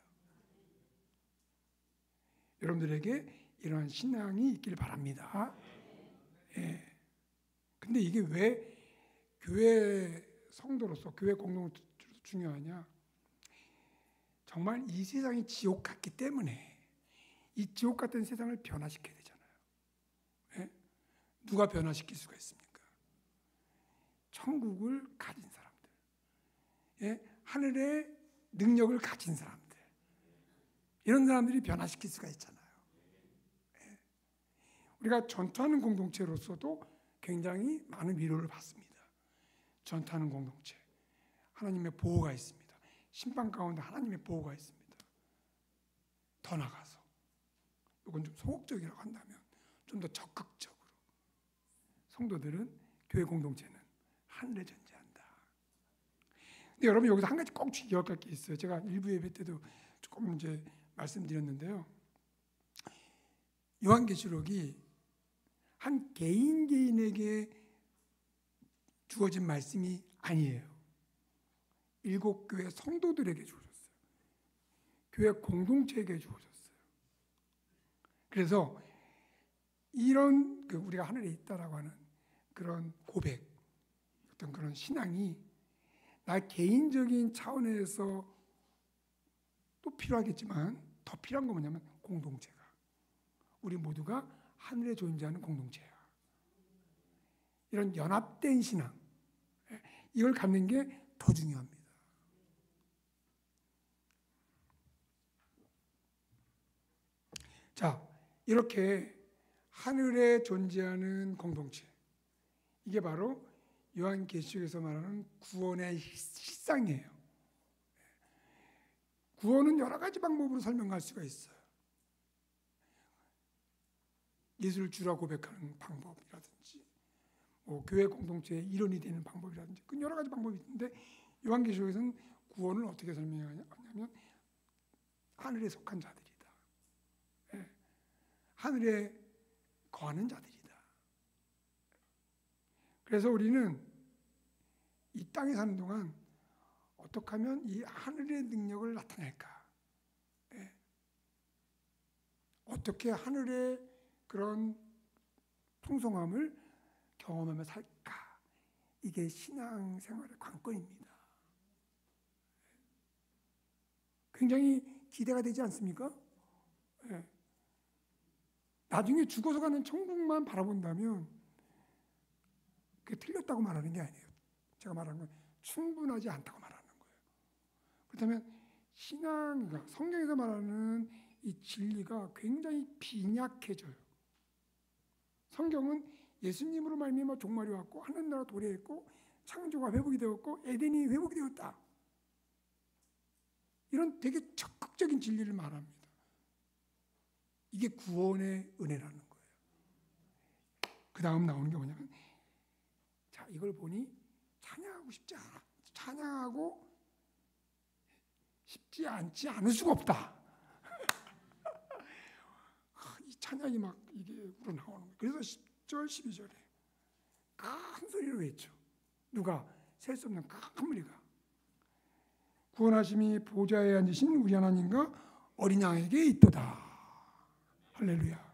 여러분들에게 이러한 신앙이 있길 바랍니다. 예. 근데 이게 왜 교회 성도로서, 교회 공동체로서 중요하냐? 정말 이 세상이 지옥 같기 때문에 이 지옥 같은 세상을 변화시켜야 되잖아요. 예? 누가 변화시킬 수가 있습니까? 천국을 가진 사람들, 예? 하늘의 능력을 가진 사람들, 이런 사람들이 변화시킬 수가 있잖아요. 예? 우리가 전투하는 공동체로서도 굉장히 많은 위로를 받습니다. 전투하는 공동체, 하나님의 보호가 있습니다. 심판 가운데 하나님의 보호가 있습니다. 더 나가서, 이건 좀 소극적이라고 한다면 좀 더 적극적으로 성도들은, 교회 공동체는 하늘에 존재한다. 근데 여러분 여기서 한 가지 꼭 기억할 게 있어요. 제가 일부 예배 때도 조금 이제 말씀드렸는데요. 요한계시록이 한 개인에게 주어진 말씀이 아니에요. 7교회 성도들에게 주어졌어요. 교회 공동체에게 주어졌어요. 그래서 이런 우리가 하늘에 있다라고 하는 그런 고백, 어떤 그런 신앙이 나 개인적인 차원에서 또 필요하겠지만 더 필요한 건 뭐냐면 공동체가, 우리 모두가 하늘에 존재하는 공동체야. 이런 연합된 신앙, 이걸 갖는 게 더 중요합니다. 자, 이렇게 하늘에 존재하는 공동체, 이게 바로 요한계시록에서 말하는 구원의 실상이에요. 구원은 여러 가지 방법으로 설명할 수가 있어요. 예수를 주라 고백하는 방법이라든지, 교회 공동체의 일원이 되는 방법이라든지, 그 여러 가지 방법이 있는데 요한계시록에서는 구원을 어떻게 설명하냐면 하늘에 속한 자들이다. 하늘에 거하는 자들이다. 그래서 우리는 이 땅에 사는 동안 어떻게 하면 이 하늘의 능력을 나타낼까? 어떻게 하늘의 그런 풍성함을 경험하며 살까? 이게 신앙생활의 관건입니다. 굉장히 기대가 되지 않습니까? 나중에 죽어서 가는 천국만 바라본다면 그게 틀렸다고 말하는 게 아니에요. 제가 말하는 건 충분하지 않다고 말하는 거예요. 그렇다면 신앙과 성경에서 말하는 이 진리가 굉장히 빈약해져요. 성경은 예수님으로 말미암아 종말이 왔고 하늘나라 도래했고 창조가 회복이 되었고 에덴이 회복이 되었다. 이런 되게 적극적인 진리를 말합니다. 이게 구원의 은혜라는 거예요. 그 다음 나오는 게 뭐냐면, 자, 이걸 보니 찬양하고 싶지 않아. 찬양하고 싶지 않을 수가 없다. 이 찬양이 막 이게 우러나오는 거예요. 그래서 10절, 12절에 큰 소리로 외쳐. 누가? 셀 수 없는 큰 무리가. 구원하심이 보좌에 앉으신 우리 하나님과 어린 양에게 있도다. 할렐루야.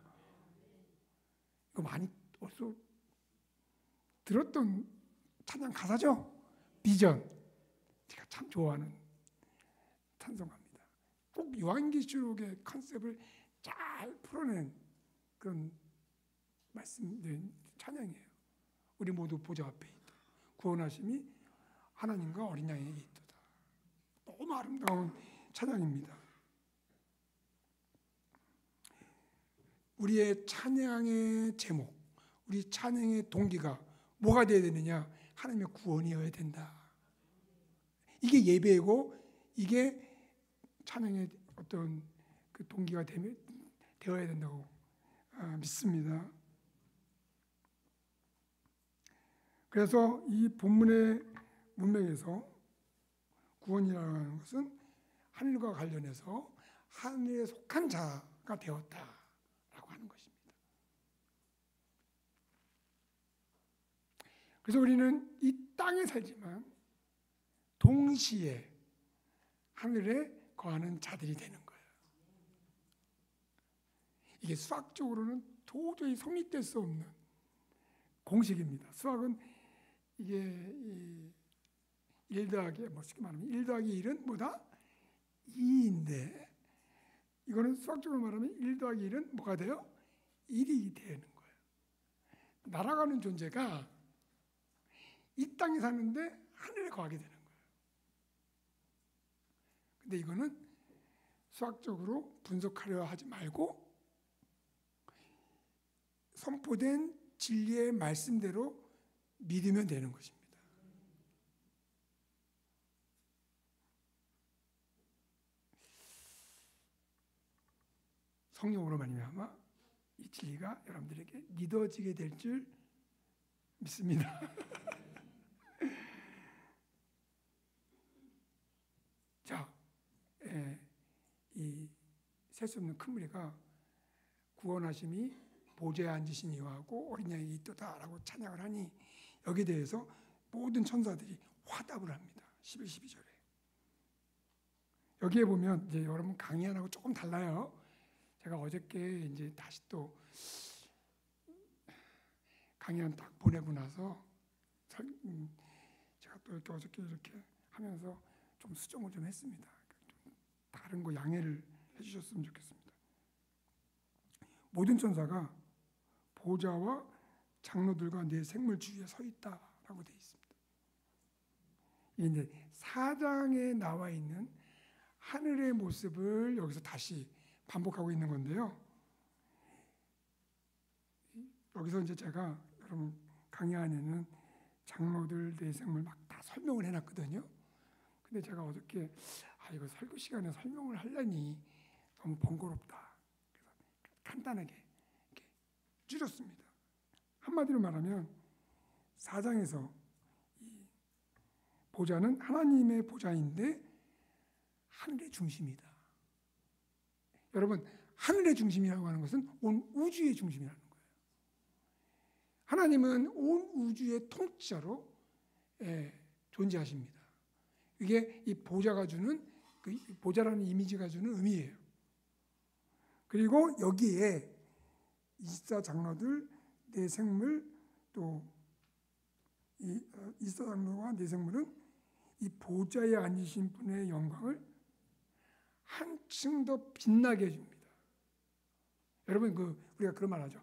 이거 많이 벌써 들었던 찬양 가사죠. 비전. 제가 참 좋아하는 찬송가입니다. 꼭 요한계시록의 컨셉을 잘 풀어낸 그런 말씀된 찬양이에요. 우리 모두 보좌 앞에 있다. 구원하심이 하나님과 어린 양에게 있도다. 너무 아름다운 찬양입니다. 우리의 찬양의 제목, 우리 찬양의 동기가 뭐가 되어야 되느냐? 하나님의 구원이어야 된다. 이게 예배이고 이게 찬양의 어떤 그 동기가 되어야 된다고 믿습니다. 그래서 이 본문의 문맥에서 구원이라고 하는 것은 하늘과 관련해서 하늘에 속한 자가 되었다라고 하는 것입니다. 그래서 우리는 이 땅에 살지만 동시에 하늘에 거하는 자들이 되는 거예요. 이게 수학적으로는 도저히 성립될 수 없는 공식입니다. 수학은 이게 1 더하기, 쉽게 말하면 1 더하기 1은 뭐다? 2인데 이거는 수학적으로 말하면 1 더하기 1은 뭐가 돼요? 1이 되는 거예요. 날아가는 존재가 이 땅에 사는데 하늘에 거하게 되는 거예요. 근데 이거는 수학적으로 분석하려 하지 말고 선포된 진리의 말씀대로 믿으면 되는 것입니다. 성령으로 말미암아 이 진리가 여러분들에게 믿어지게 될 줄 믿습니다. 자, 이 셀 수 없는 큰 무리가 구원하심이 보좌에 앉으신 이와하고 어린 양이 있도다라고 찬양을 하니 여기에 대해서 모든 천사들이 화답을 합니다. 11, 12절에. 여기에 보면 이제 여러분 강의안하고 조금 달라요. 제가 어저께 이제 다시 또 강의안 딱 보내고 나서 제가 또 이렇게 어저께 이렇게 하면서 좀 수정을 좀 했습니다. 좀 다른 거 양해를 해주셨으면 좋겠습니다. 모든 천사가 보좌와 장로들과 네 생물 주위에 서 있다라고 되어 있습니다. 이게 이제 4장에 나와 있는 하늘의 모습을 여기서 다시 반복하고 있는 건데요. 여기서 이제 제가 여러분 강의 안에는 장로들 네 생물 막 다 설명을 해놨거든요. 근데 제가 어저께 이거 설교 시간에 설명을 하려니 너무 번거롭다. 그래서 간단하게 이렇게 줄였습니다. 한마디로 말하면 4장에서 이 보좌는 하나님의 보좌인데 하늘의 중심이다. 여러분, 하늘의 중심이라고 하는 것은 온 우주의 중심이라는 거예요. 하나님은 온 우주의 통치자로 존재하십니다. 이게 이 보좌가 주는 그 보좌라는 이미지가 주는 의미예요. 그리고 여기에 24장로들, 네 생물, 또 이 24장로와 네 생물은 이 보좌에 앉으신 분의 영광을 한층 더 빛나게 해줍니다. 여러분 우리가 그런 말 하죠.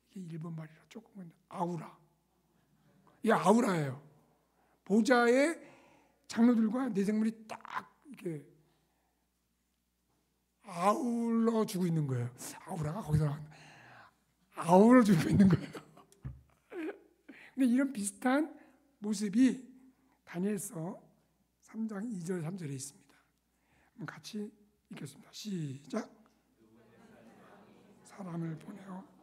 이게 일본 말이라 조금은 아우라. 이게 아우라예요. 보좌에 장로들과 네 생물이 딱 이렇게 아울러 주고 있는 거예요. 아우라가 거기서 나왔나? 아울러 주고 있는 거예요. 근데 이런 비슷한 모습이 다니엘서 3장 2절 3절에 있습니다. 같이 읽겠습니다. 시작. 사람을 보내어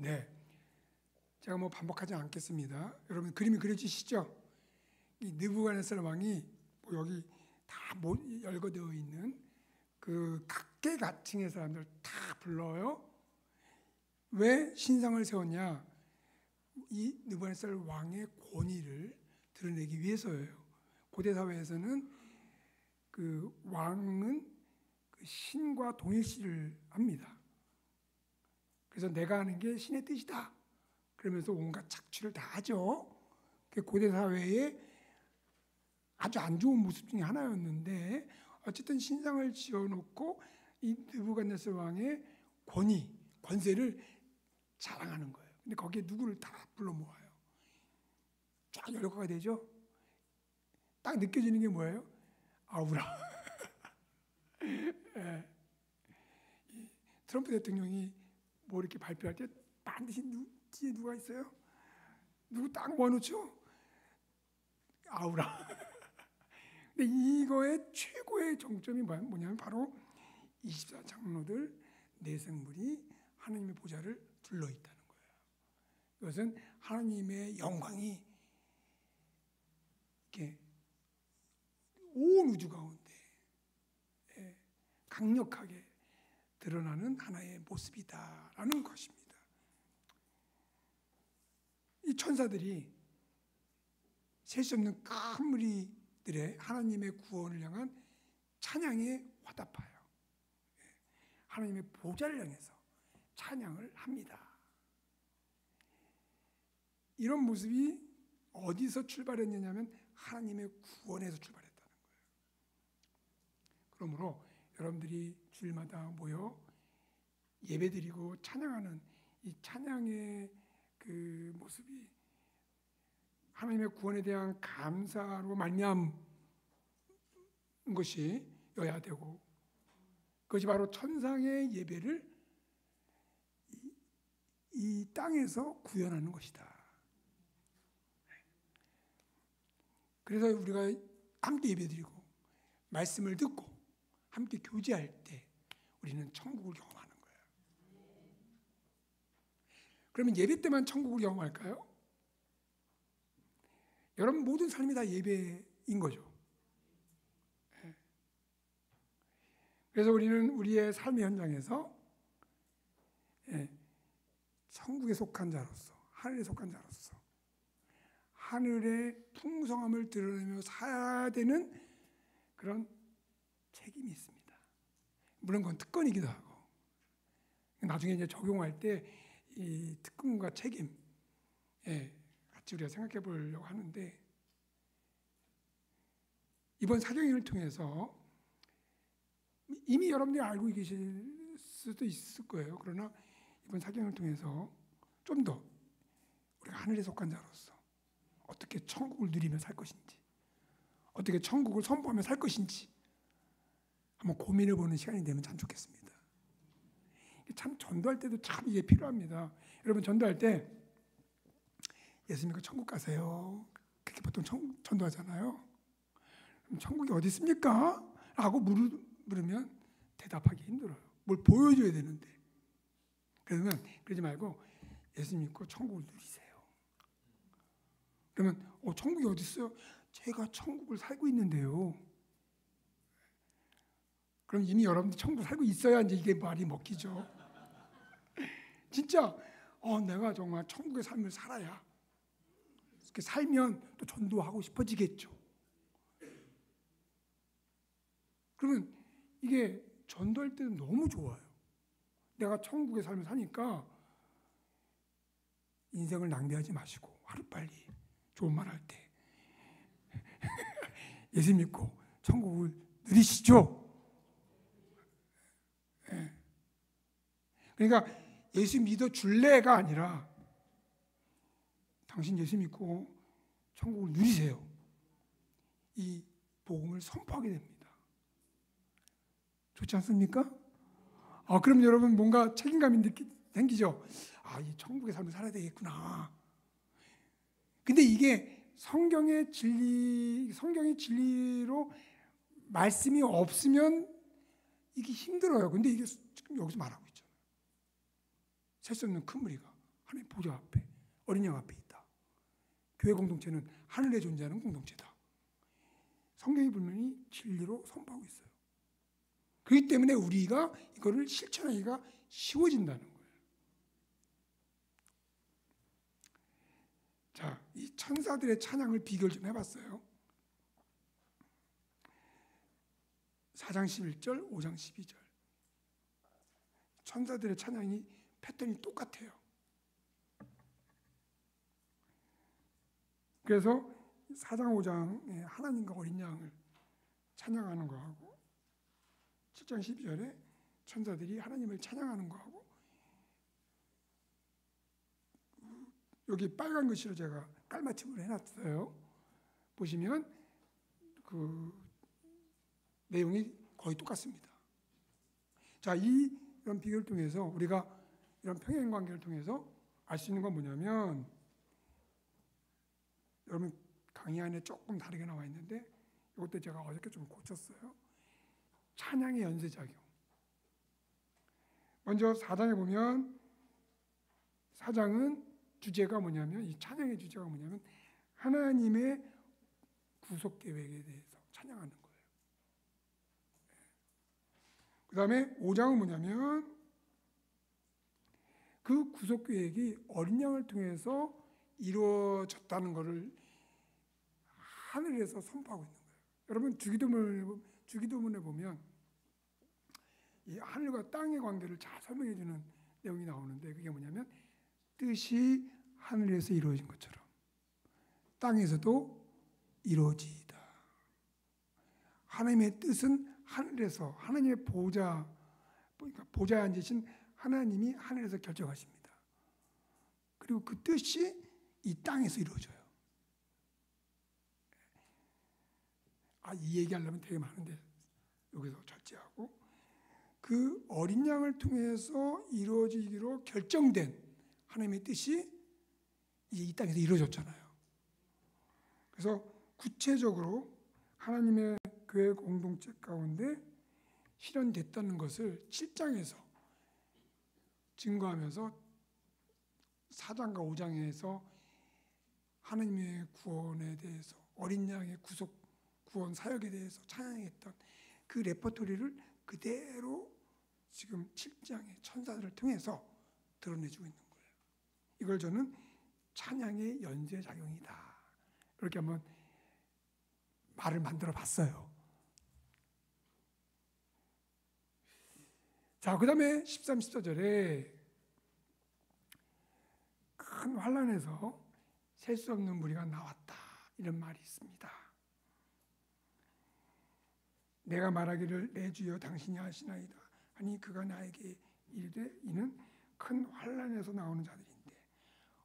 네. 제가 뭐 반복하지 않겠습니다. 여러분 그림이 그려지시죠? 이 느부갓네살 왕이 뭐 여기 다 열거되어 있는 그 각계각층의 사람들 다 불러요. 왜 신상을 세웠냐? 이 느부갓네살 왕의 권위를 드러내기 위해서예요. 고대 사회에서는 그 왕은 그 신과 동일시를 합니다. 그래서 내가 하는 게 신의 뜻이다. 그러면서 온갖 착취를 다 하죠. 그 고대 사회의 아주 안 좋은 모습 중에 하나였는데 어쨌든 신상을 지어놓고 이 느부갓네살 왕의 권위, 권세를 자랑하는 거예요. 근데 거기에 누구를 다 불러 모아요. 쫙 열거가 되죠. 딱 느껴지는 게 뭐예요? 아우라. 예. 트럼프 대통령이 뭐 이렇게 발표할 때 반드시 뒤에 누가 있어요? 누구 딱 모아놓죠? 아우라. 근데 이거의 최고의 정점이 뭐냐면 바로 24장로들 내생물이 하나님의 보좌를 둘러있다는 거예요. 이것은 하나님의 영광이 이렇게 온 우주 가운데 강력하게 드러나는 하나의 모습이다라는 것입니다. 이 천사들이 셀 수 없는 큰 무리들의 하나님의 구원을 향한 찬양에 화답하여 하나님의 보좌를 향해서 찬양을 합니다. 이런 모습이 어디서 출발했느냐면 하나님의 구원에서 출발했다는 거예요. 그러므로 여러분들이 주일마다 모여 예배드리고 찬양하는 이 찬양의 그 모습이 하나님의 구원에 대한 감사로 말미암은 것이어야 되고, 그것이 바로 천상의 예배를 이 땅에서 구현하는 것이다. 그래서 우리가 함께 예배드리고 말씀을 듣고 함께 교제할 때 우리는 천국을 경험하는 거예요. 그러면 예배 때만 천국을 경험할까요? 여러분 모든 삶이 다 예배인 거죠. 그래서 우리는 우리의 삶의 현장에서 천국에 속한 자로서, 하늘에 속한 자로서 하늘의 풍성함을 드러내며 살아야 되는 그런 책임이 있습니다. 물론 그건 특권이기도 하고, 나중에 이제 적용할 때 이 특권과 책임 같이 우리가 생각해 보려고 하는데, 이번 사경행을 통해서 이미 여러분들이 알고 계실 수도 있을 거예요. 그러나 이번 사경행을 통해서 좀 더 우리가 하늘에 속한 자로서 어떻게 천국을 누리며 살 것인지, 어떻게 천국을 선포하며 살 것인지 한번 고민해 보는 시간이 되면 참 좋겠습니다. 참 전도할 때도 참 이게 필요합니다. 여러분 전도할 때 예수 믿고 천국 가세요. 그렇게 보통 전도하잖아요. 그럼 천국이 어디 있습니까? 라고 물으면 대답하기 힘들어요. 뭘 보여줘야 되는데. 그러면 그러지 말고 예수 믿고 천국을 누리세요. 그러면 천국이 어디 있어요? 제가 천국을 살고 있는데요. 그럼 이미 여러분들 천국 살고 있어야 이제 이게 말이 먹히죠. 진짜 내가 정말 천국의 삶을 살아야 이렇게 살면 또 전도하고 싶어지겠죠. 그러면 이게 전도할 때는 너무 좋아요. 내가 천국의 삶을 사니까 인생을 낭비하지 마시고 하루빨리 좋은 말 할 때 예수 믿고 천국을 누리시죠. 그러니까 예수 믿어 줄래가 아니라 당신 예수 믿고 천국을 누리세요. 이 복음을 선포하게 됩니다. 좋지 않습니까? 그럼 여러분 뭔가 책임감이 생기죠. 이 천국의 삶을 살아야 되겠구나. 근데 이게 성경의 진리로 말씀이 없으면 이게 힘들어요. 근데 이게 지금 여기서 말하고 있잖아요. 셀 수 없는 큰 무리가 하나님 보좌 앞에 어린 양 앞에 있다. 교회 공동체는 하늘에 존재하는 공동체다. 성경이 분명히 진리로 선포하고 있어요. 그렇기 때문에 우리가 이거를 실천하기가 쉬워진다는 거예요. 자, 이 천사들의 찬양을 비교를 좀 해봤어요. 4장 11절, 5장 12절. 천사들의 찬양이 패턴이 똑같아요. 그래서 4장, 5장에 하나님과 어린 양을 찬양하는 거하고 7장 12절에 천사들이 하나님을 찬양하는 거하고 여기 빨간 글씨로 제가 깔맞춤을 해놨어요. 보시면 그 내용이 거의 똑같습니다. 자, 이런 비교를 통해서 우리가 이런 평행 관계를 통해서 알 수 있는 건 뭐냐면, 여러분 강의 안에 조금 다르게 나와 있는데 이것도 제가 어저께 좀 고쳤어요. 찬양의 연쇄작용. 먼저 4장에 보면 4장은 주제가 뭐냐면, 이 찬양의 주제가 뭐냐면 하나님의 구속 계획에 대해서 찬양하는 거예요. 그 다음에 5장은 뭐냐면 그 구속 계획이 어린 양을 통해서 이루어졌다는 것을 하늘에서 선포하고 있는 거예요. 여러분 주기도문에 보면 이 하늘과 땅의 관계를 잘 설명해 주는 내용이 나오는데, 그게 뭐냐면 뜻이 하늘에서 이루어진 것처럼 땅에서도 이루어지이다. 하나님의 뜻은 하늘에서, 하나님의 보좌에 앉으신 하나님이 하늘에서 결정하십니다. 그리고 그 뜻이 이 땅에서 이루어져요. 이 얘기하려면 되게 많은데 여기서 절제하고, 그 어린 양을 통해서 이루어지기로 결정된 하나님의 뜻이 이제 이 땅에서 이루어졌잖아요. 그래서 구체적으로 하나님의 교회 공동체 가운데 실현됐다는 것을 7장에서 증거하면서 4장과 5장에서 하나님의 구원에 대해서, 어린 양의 구원 사역에 대해서 찬양했던 그 레퍼토리를 그대로 지금 7장의 천사들을 통해서 드러내주고 있는 거예요. 이걸 저는 찬양의 연쇄작용이다, 이렇게 한번 말을 만들어 봤어요. 자, 그 다음에 13, 14절에 큰 환난에서 셀 수 없는 무리가 나왔다, 이런 말이 있습니다. 내가 말하기를 내 주여 당신이 하시나이다 하니 그가 나에게 이르되 이는 큰 환난에서 나오는 자들인데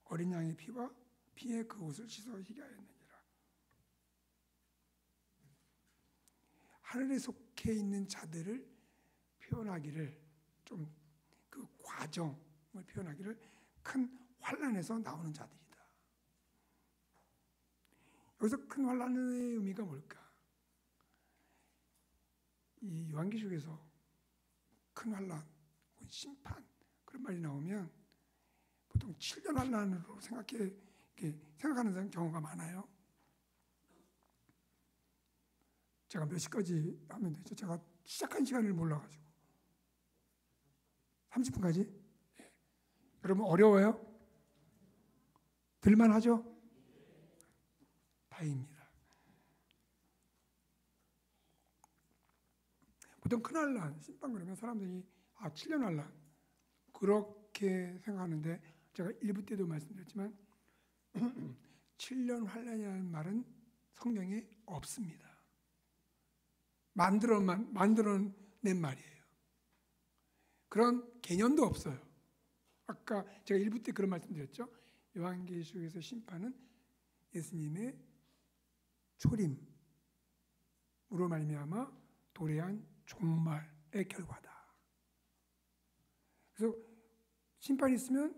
어린 양의 피와 피에 그 옷을 씻어지게 하였느니라. 하늘에 속해 있는 자들을 표현하기를, 좀 그 과정을 표현하기를 큰 환난에서 나오는 자들이다. 여기서 큰 환난의 의미가 뭘까? 이 요한계시록에서 큰 환난, 심판, 그런 말이 나오면 보통 7년 환난으로 생각하는 경우가 많아요. 제가 몇 시까지 하면 되죠? 제가 시작한 시간을 몰라가지고 30분까지? 예. 여러분 어려워요? 들만하죠? 다행입니다. 보통 큰 환난, 심판 그러면 사람들이 7년 환난 그렇게 생각하는데, 제가 1부 때도 말씀드렸지만 7년 환난이라는 말은 성경에 없습니다. 만들어낸 말이에요. 그런 개념도 없어요. 아까 제가 1부 때 그런 말씀드렸죠. 요한계시록에서 심판은 예수님의 초림으로 말미암아 도래한 종말의 결과다. 그래서 심판이 있으면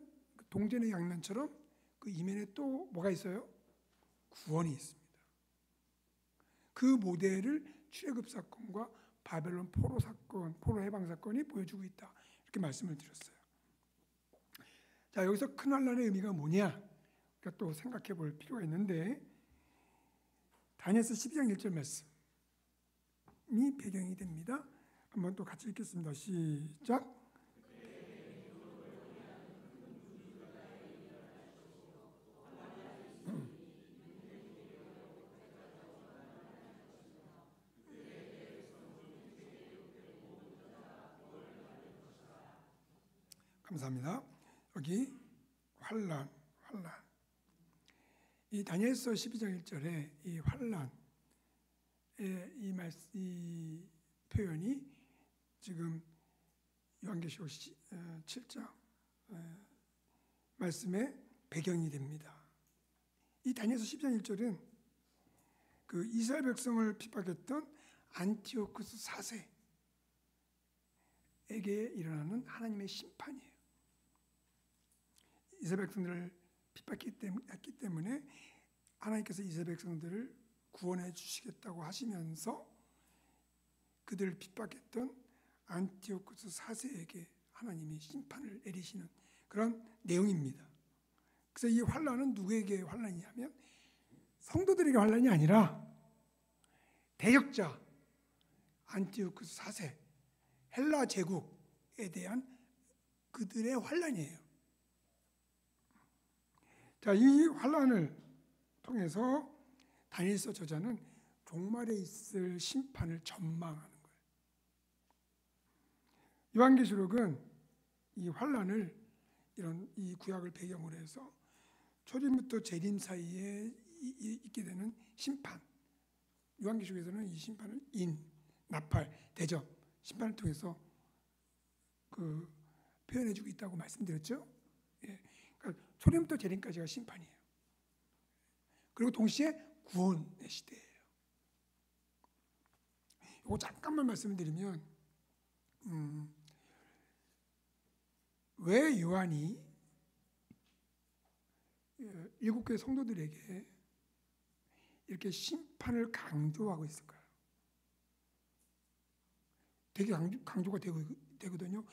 동전의 양면처럼 그 이면에 또 뭐가 있어요? 구원이 있습니다. 그 모델을 출애굽 사건과 바벨론 포로 사건, 포로 해방 사건이 보여주고 있다, 이렇게 말씀을 드렸어요. 자, 여기서 큰 환난의 의미가 뭐냐? 우리가 또 생각해 볼 필요가 있는데, 다니엘서 12장 1절 말씀이 배경이 됩니다. 한번 또 같이 읽겠습니다. 시작. 감사합니다. 여기 환난. 이 다니엘서 12장 1절에 이 환난의 이 표현이 지금 요한계시록 7장 말씀의 배경이 됩니다. 이 다니엘서 12장 1절은 그 이스라엘 백성을 핍박했던 안티오쿠스 4세에게 일어나는 하나님의 심판이에요. 이스라엘 백성들을 핍박했기 때문에 하나님께서 이스라엘 백성들을 구원해 주시겠다고 하시면서 그들을 핍박했던 안티오쿠스 4세에게 하나님이 심판을 내리시는 그런 내용입니다. 그래서 이 환난은 누구에게 환난이냐면 성도들에게 환난이 아니라 대적자 안티오쿠스 4세 헬라 제국에 대한 그들의 환난이에요. 자, 이 환난을 통해서 다니엘서 저자는 종말에 있을 심판을 전망하는 거예요. 요한계시록은 이 환난을 이런 이 구약을 배경으로 해서 초림부터 재림 사이에 있게 되는 심판. 요한계시록에서는 이 심판을 인, 나팔, 대접, 심판을 통해서 그 표현해주고 있다고 말씀드렸죠. 예. 그러니까 초림부터 재림까지가 심판이에요. 그리고 동시에 구원의 시대예요. 이거 잠깐만 말씀드리면 왜 요한이 7교회 성도들에게 이렇게 심판을 강조하고 있을까요? 되게 강조가 되거든요.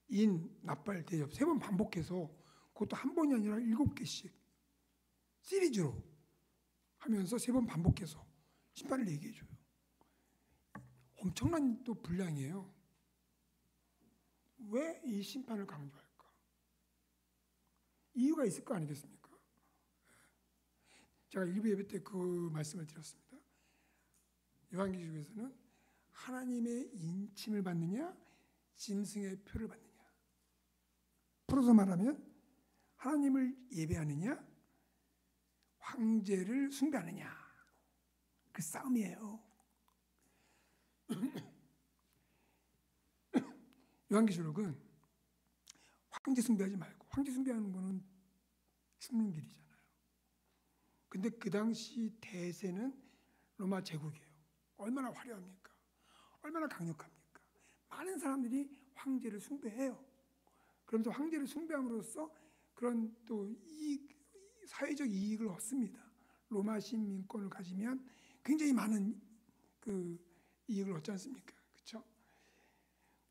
인, 나팔, 대접 3번 반복해서 그것도 한 번이 아니라 7개씩 시리즈로 하면서 3번 반복해서 심판을 얘기해줘요. 엄청난 또 분량이에요. 왜 이 심판을 강조할까? 이유가 있을 거 아니겠습니까? 제가 일부 예배 때 그 말씀을 드렸습니다. 요한계시록에서는 하나님의 인침을 받느냐 짐승의 표를 받느냐, 풀어서 말하면 하나님을 예배하느냐 황제를 숭배하느냐, 그 싸움이에요. 요한계시록은 황제 숭배하지 말고, 황제 숭배하는 거는 죽는 길이잖아요. 근데 그 당시 대세는 로마 제국이에요. 얼마나 화려합니까? 얼마나 강력합니까? 많은 사람들이 황제를 숭배해요. 그러면서 황제를 숭배함으로써 그런 또 사회적 이익을 얻습니다. 로마 시민권을 가지면 굉장히 많은 그 이익을 얻지 않습니까? 그렇죠?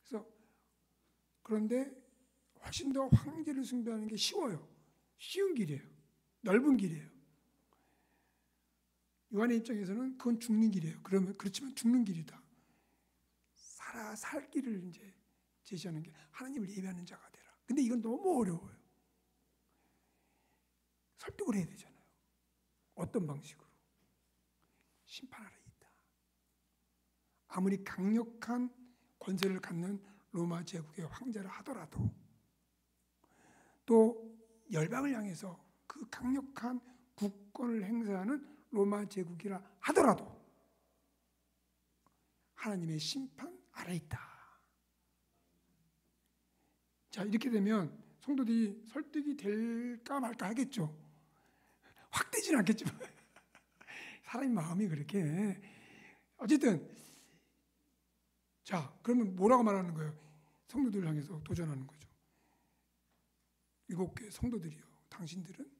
그래서 그런데 훨씬 더 황제를 숭배하는 게 쉬워요. 쉬운 길이에요. 넓은 길이에요. 요한의 입장에서는 그건 죽는 길이에요. 그렇지만 죽는 길이다. 살 길을 이제 제시하는 게 하나님을 예배하는 자가 되라. 근데 이건 너무 어려워요. 설득을 해야 되잖아요. 어떤 방식으로? 심판하러 있다. 아무리 강력한 권세를 갖는 로마 제국의 황제라 하더라도, 또 열방을 향해서 그 강력한 국권을 행사하는 로마 제국이라 하더라도 하나님의 심판 아래 있다. 자, 이렇게 되면 성도들이 설득이 될까 말까 하겠죠. 확 되지는 않겠지만 사람의 마음이 그렇게. 어쨌든 자, 그러면 뭐라고 말하는 거예요? 성도들을 향해서 도전하는 거죠. 7교회 성도들이요, 당신들은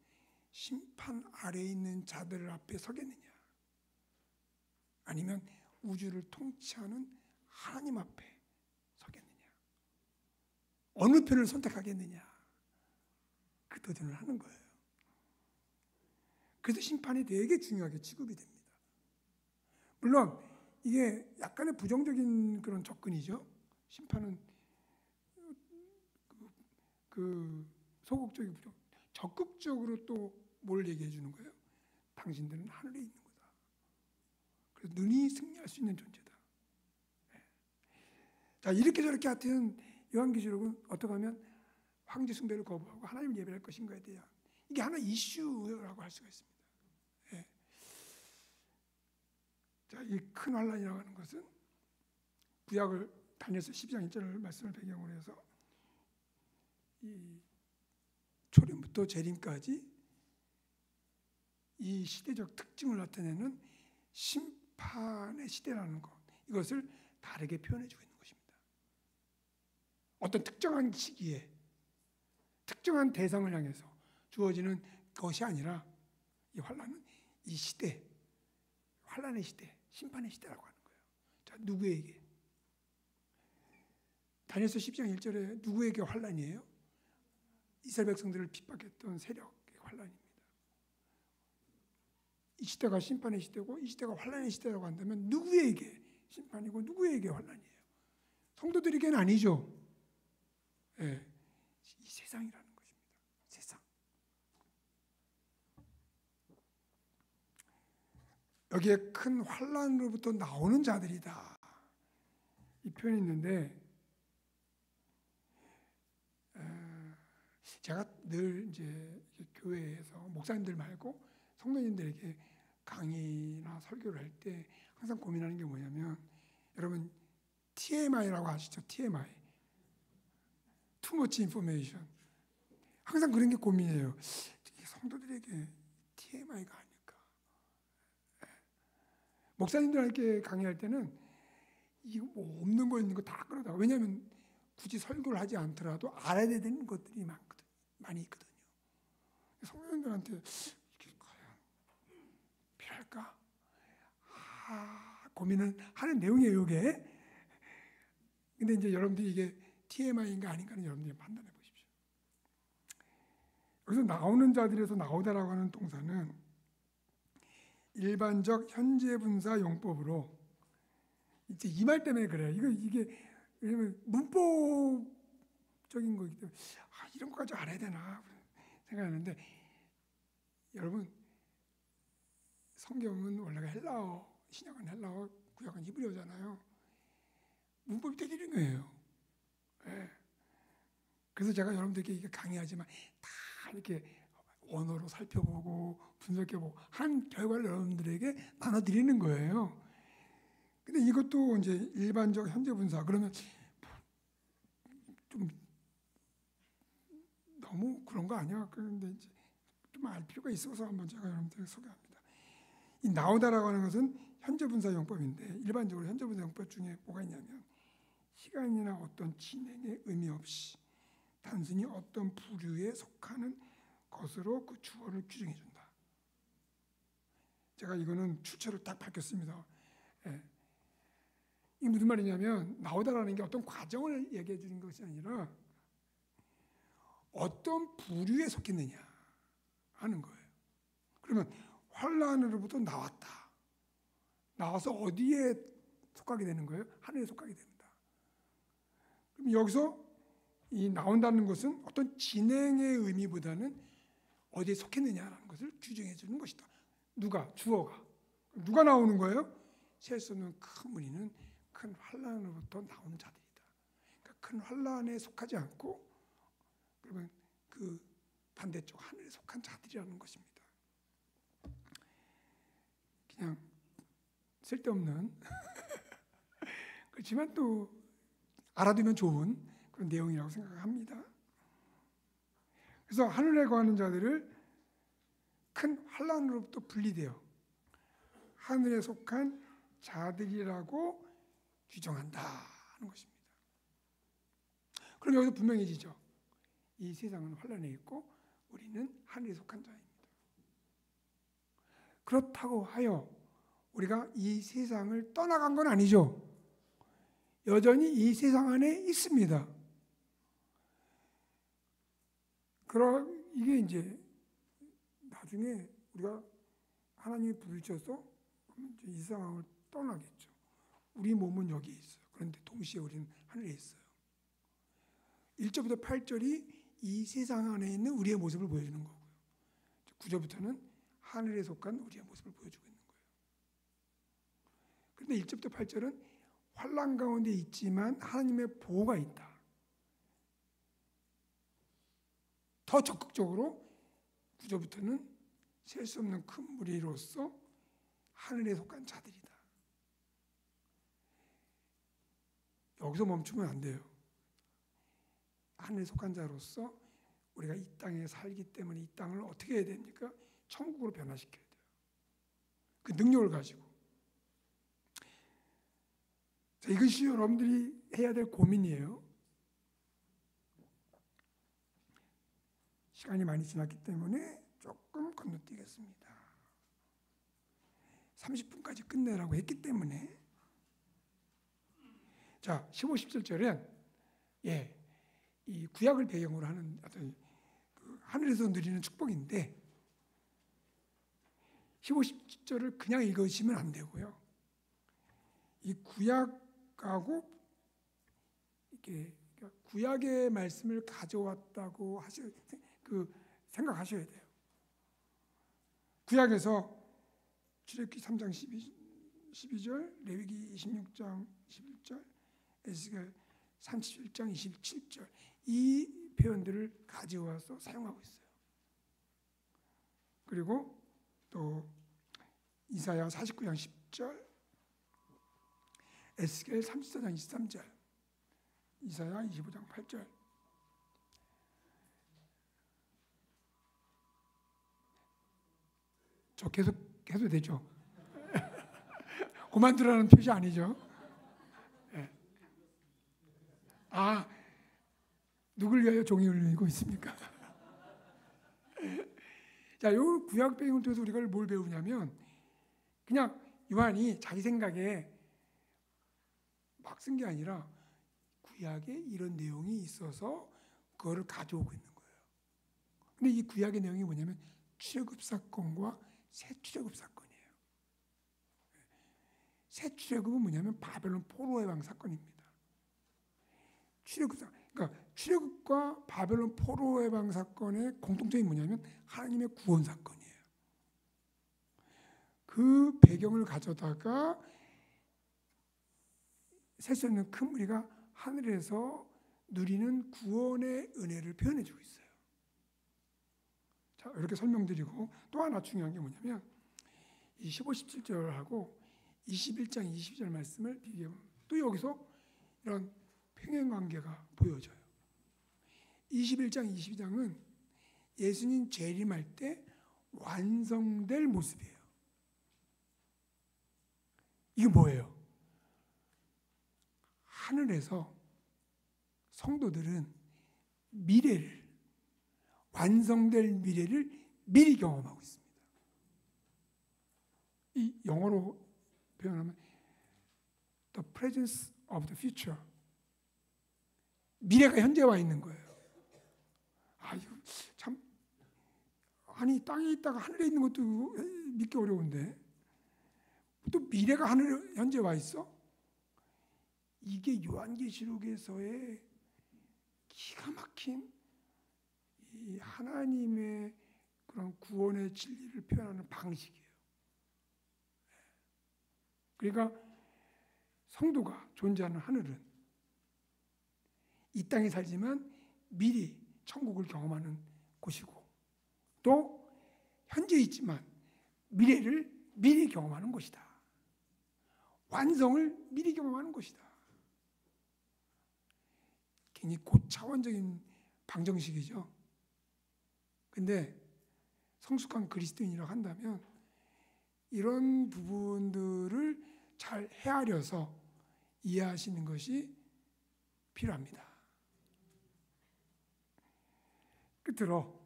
심판 아래에 있는 자들 앞에 서겠느냐, 아니면 우주를 통치하는 하나님 앞에 서겠느냐, 어느 편을 선택하겠느냐, 그 도전을 하는 거예요. 그래서 심판이 되게 중요하게 취급이 됩니다. 물론 이게 약간의 부정적인 그런 접근이죠. 심판은 그 소극적인 부정. 적극적으로 또 뭘 얘기해 주는 거예요? 당신들은 하늘에 있는 거다. 그래서 능히 승리할 수 있는 존재다. 자, 이렇게 저렇게 하여튼 요한계시록은 어떻게 하면 황제 숭배를 거부하고 하나님을 예배할 것인가에 대한 이게 하나의 이슈라고 할 수가 있습니다. 예. 자, 이 큰 환란이라고 하는 것은 구약을 다니엘서 12장 1절 말씀을 배경으로 해서 이 초림부터 재림까지 이 시대적 특징을 나타내는 심판의 시대라는 것, 이것을 다르게 표현해주고 있는 것입니다. 어떤 특정한 시기에 특정한 대상을 향해서 주어지는 것이 아니라 이 환란은 이 시대, 환란의 시대, 심판의 시대라고 하는 거예요. 자, 누구에게? 다니엘서 10장 1절에 누구에게 환란이에요? 이스라엘 백성들을 핍박했던 세력의 환란입니다. 이 시대가 심판의 시대고 이 시대가 환란의 시대라고 한다면 누구에게 심판이고 누구에게 환란이에요? 성도들에게는 아니죠. 예, 이 세상이라는 것입니다. 세상. 여기에 큰 환란으로부터 나오는 자들이다. 이 표현이 있는데 제가 늘 이제 교회에서 목사님들 말고 성도님들에게 강의나 설교를 할 때 항상 고민하는 게 뭐냐면, 여러분 TMI라고 아시죠? TMI. Too much information. 항상 그런 게 고민이에요. 성도들에게 TMI가 아닐까. 목사님들에게 강의할 때는 이거 뭐 없는 거 있는 거 다 끌어다가, 왜냐하면 굳이 설교를 하지 않더라도 알아야 되는 것들이 많이 있거든요. 성도님들한테 이게 과연 필요할까? 고민을 하는 내용이에요, 이게. 근데 이제 여러분들이 이게 TMI인가 아닌가는 여러분들이 판단해 보십시오. 여기서 나오는 자들에서 나오다라고 하는 동사는 일반적 현재 분사 용법으로, 이제 이 말 때문에 그래요. 이게 왜냐면 문법적인 거기 때문에 이런 거까지 알아야 되나 생각하는데, 여러분 성경은 원래가 헬라어, 신약은 헬라어, 구약은 히브리어잖아요. 문법이 되게 중요해요. 예. 그래서 제가 여러분들께 이게 강의하지만 다 이렇게 언어로 살펴보고 분석해보고 한 결과를 여러분들에게 나눠드리는 거예요. 근데 이것도 이제 일반적 현재 분사, 그러면 좀 너무 그런 거 아니야? 그런데 이제 좀 알 필요가 있어서 한번 제가 여러분들에게 소개합니다. 이 나오다라고 하는 것은 현재 분사 용법인데, 일반적으로 현재 분사 용법 중에 뭐가 있냐면 시간이나 어떤 진행의 의미 없이 단순히 어떤 부류에 속하는 것으로 그 주어를 규정해 준다. 제가 이거는 출처를 딱 밝혔습니다. 예. 이게 무슨 말이냐면, 나오다라는 게 어떤 과정을 얘기해 주는 것이 아니라 어떤 부류에 속했느냐 하는 거예요. 그러면 환란으로부터 나왔다. 나와서 어디에 속하게 되는 거예요? 하늘에 속하게 된다. 그럼 여기서 이 나온다는 것은 어떤 진행의 의미보다는 어디에 속했느냐라는 것을 규정해 주는 것이다. 누가? 주어가. 누가 나오는 거예요? 셀 수 없는 큰 무리는 큰 환란으로부터 나오는 자들이다. 그러니까 큰 환란에 속하지 않고, 그러면 그 반대쪽 하늘에 속한 자들이라는 것입니다. 그냥 쓸데없는 그렇지만 또 알아두면 좋은 그런 내용이라고 생각합니다. 그래서 하늘에 거하는 자들을 큰 환란으로부터 분리되어 하늘에 속한 자들이라고 규정한다 하는 것입니다. 그럼 여기서 분명해지죠. 이 세상은 환란에 있고 우리는 하늘에 속한 자입니다. 그렇다고 하여 우리가 이 세상을 떠나간 건 아니죠. 여전히 이 세상 안에 있습니다. 이게 이제 나중에 우리가 하나님이 부르셔서 이 상황을 떠나겠죠. 우리 몸은 여기에 있어요. 그런데 동시에 우리는 하늘에 있어요. 1절부터 8절이 이 세상 안에 있는 우리의 모습을 보여주는 거고요. 9절부터는 하늘에 속한 우리의 모습을 보여주고 있는 거예요. 그런데 1절부터 8절은 환난 가운데 있지만 하나님의 보호가 있다. 더 적극적으로 9절부터는 셀 수 없는 큰 무리로서 하늘에 속한 자들이다. 여기서 멈추면 안 돼요. 하늘에 속한 자로서 우리가 이 땅에 살기 때문에 이 땅을 어떻게 해야 됩니까? 천국으로 변화시켜야 돼요. 그 능력을 가지고. 자, 이것이 여러분들이 해야 될 고민이에요. 시간이 많이 지났기 때문에 조금 건너뛰겠습니다. 30분까지 끝내라고 했기 때문에. 자, 15, 17절은 이 구약을 배경으로 하는 어떤 그 하늘에서 누리는 축복인데 15, 17절을 그냥 읽으시면 안 되고요. 이 구약하고 이렇게 구약의 말씀을 가져왔다고 생각하셔야 돼요. 구약에서 출애굽기 3장 12절, 레위기 26장 11절, 에스겔 37장 27절 이 표현들을 가져와서 사용하고 있어요. 그리고 또 이사야 49장 10절, 에스겔 34장 23절, 이사야 25장 8절. 저 계속 해도 되죠? 그만두라는 표시 아니죠? 네. 아, 누굴 위하여 종이 울리고 있습니까? 자, 이 구약 배경을 통해서 우리가 뭘 배우냐면 그냥 요한이 자기 생각에 막 쓴 게 아니라 구약에 이런 내용이 있어서 그거를 가져오고 있는 거예요. 근데 이 구약의 내용이 뭐냐면 출애굽 사건과 새 출애굽 사건이에요. 새 출애굽은 뭐냐면 바벨론 포로의 왕 사건입니다. 그러니까 출애굽과 바벨론 포로의 왕 사건의 공통점이 뭐냐면 하나님의 구원 사건이에요. 그 배경을 가져다가 셀 수 없는 큰 무리가 하늘에서 누리는 구원의 은혜를 표현해주고 있어요. 자, 이렇게 설명드리고 또 하나 중요한 게 뭐냐면 이 15, 17절하고 21장 22절 말씀을 비교해보면 또 여기서 이런 평행관계가 보여져요. 21장 22장은 예수님 재림할 때 완성될 모습이에요. 이게 뭐예요? 하늘에서 성도들은 미래를, 완성될 미래를 미리 경험하고 있습니다. 이 영어로 표현하면 the presence of the future. 미래가 현재 와 있는 거예요. 참, 아니 땅에 있다가 하늘에 있는 것도 믿기 어려운데 또 미래가 하늘에 현재 와 있어? 이게 요한계시록에서의 기가 막힌 이 하나님의 그런 구원의 진리를 표현하는 방식이에요. 그러니까 성도가 존재하는 하늘은 이 땅에 살지만 미리 천국을 경험하는 곳이고 또 현재 있지만 미래를 미리 경험하는 곳이다. 완성을 미리 경험하는 곳이다. 굉장히 고차원적인 방정식이죠. 근데 성숙한 그리스도인이라고 한다면 이런 부분들을 잘 헤아려서 이해하시는 것이 필요합니다. 끝으로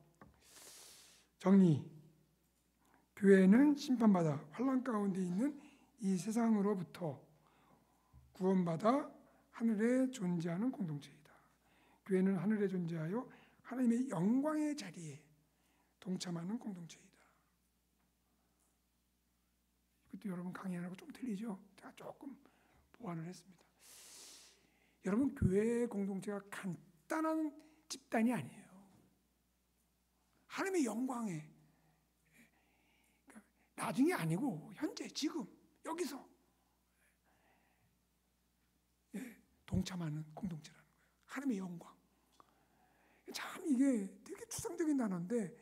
정리. 교회는 심판받아 환난 가운데 있는 이 세상으로부터 구원받아 하늘에 존재하는 공동체이다. 교회는 하늘에 존재하여 하나님의 영광의 자리에 동참하는 공동체이다. 이것도 여러분 강의하고 좀 틀리죠? 제가 조금 보완을 했습니다. 여러분, 교회 공동체가 간단한 집단이 아니에요. 하나님의 영광에, 나중에 아니고 현재, 지금, 여기서 동참하는 공동체라는 거예요. 하나님의 영광. 참 이게 되게 추상적인 단어인데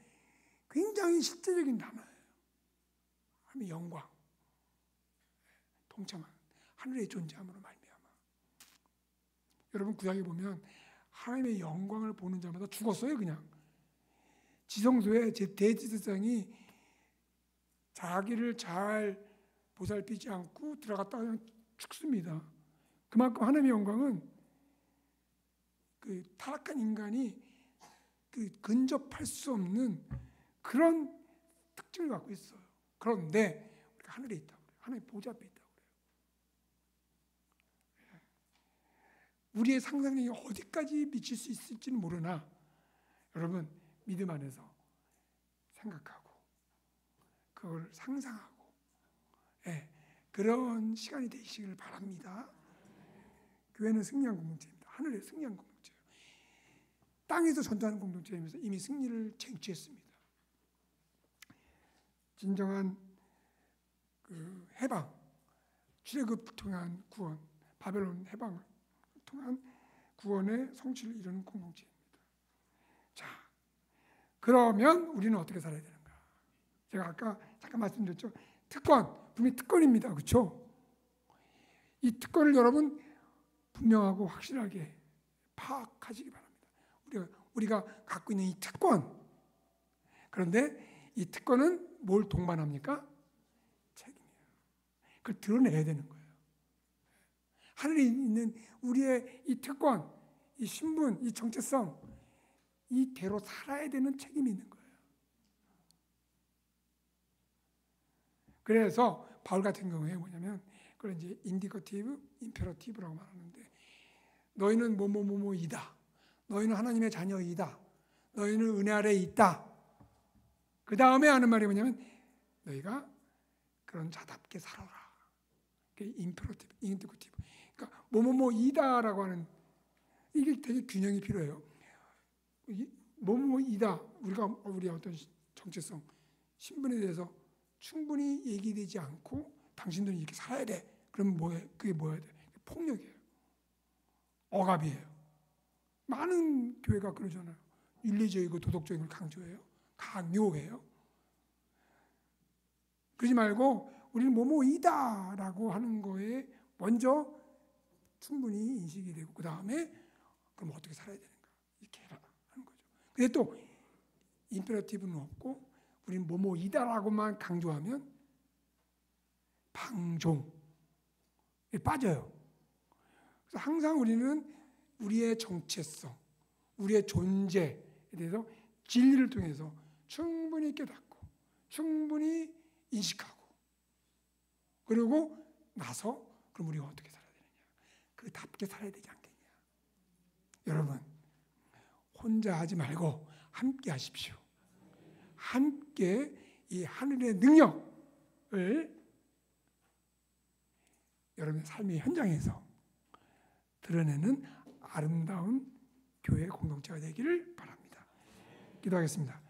굉장히 실제적인 단어예요. 하나님의 영광, 동참하는 하늘의 존재함으로 말미암아. 여러분, 구약에 보면 하나님의 영광을 보는 자마다 죽었어요. 그냥 지성소에 대제사장이 자기를 잘 보살피지 않고 들어갔다가 그냥 죽습니다. 그만큼 하나님의 영광은 그 타락한 인간이 그 근접할 수 없는 그런 특징을 갖고 있어요. 그런데 우리가 하늘에 있다고 그래요. 하나님의 보좌 앞에 있다고 그래요. 우리의 상상력이 어디까지 미칠 수 있을지는 모르나 여러분, 믿음 안에서 생각하고 그걸 상상하고 그런 시간이 되시기를 바랍니다. 교회는 승리한 공동체입니다. 하늘의 승리한 공동체예요. 땅에서 전도하는 공동체이면서 이미 승리를 쟁취했습니다. 진정한 그 해방, 출애굽을 통한 구원, 바벨론 해방을 통한 구원의 성취를 이루는 공동체입니다. 자, 그러면 우리는 어떻게 살아야 되는가? 제가 아까 잠깐 말씀드렸죠. 특권, 분명히 특권입니다. 그렇죠? 이 특권을 여러분 분명하고 확실하게 파악하시기 바랍니다. 우리가 갖고 있는 이 특권. 그런데 이 특권은 뭘 동반합니까? 책임이에요. 그걸 드러내야 되는 거예요. 하늘에 있는 우리의 이 특권, 이 신분, 이 정체성, 이대로 살아야 되는 책임이 있는 거예요. 그래서 바울 같은 경우에 뭐냐면 그걸 이제 인디커티브, 임페러티브라고 말하는데 너희는 뭐뭐뭐뭐이다. 너희는 하나님의 자녀이다. 너희는 은혜 아래에 있다. 그 다음에 하는 말이 뭐냐면 너희가 그런 자답게 살아라. 그게 임페러티브, 인디커티브. 그러니까 뭐뭐뭐이다라고 하는 이게 되게 균형이 필요해요. 뭐뭐이다. 우리의 어떤 정체성, 신분에 대해서 충분히 얘기되지 않고 당신들은 이렇게 살아야 돼. 그럼 뭐예요? 그게 뭐야 돼? 폭력이에요. 억압이에요. 많은 교회가 그러잖아요. 윤리적이고 도덕적인 걸 강조해요. 강요해요. 그러지 말고 우리는 뭐뭐이다라고 하는 거에 먼저 충분히 인식이 되고 그 다음에 그럼 어떻게 살아야 되는가 이렇게 해라 하는 거죠. 근데 또 임페러티브는 없고 우리는 뭐뭐이다라고만 강조하면 방종에 빠져요. 그래서 항상 우리는 우리의 정체성, 우리의 존재에 대해서 진리를 통해서 충분히 깨닫고 충분히 인식하고 그리고 나서 그럼 우리가 어떻게 살아야 되느냐. 그답게 살아야 되지 않겠냐. 여러분, 혼자 하지 말고 함께 하십시오. 함께 이 하늘의 능력을 여러분의 삶의 현장에서 드러내는 아름다운 교회 공동체가 되기를 바랍니다. 기도하겠습니다.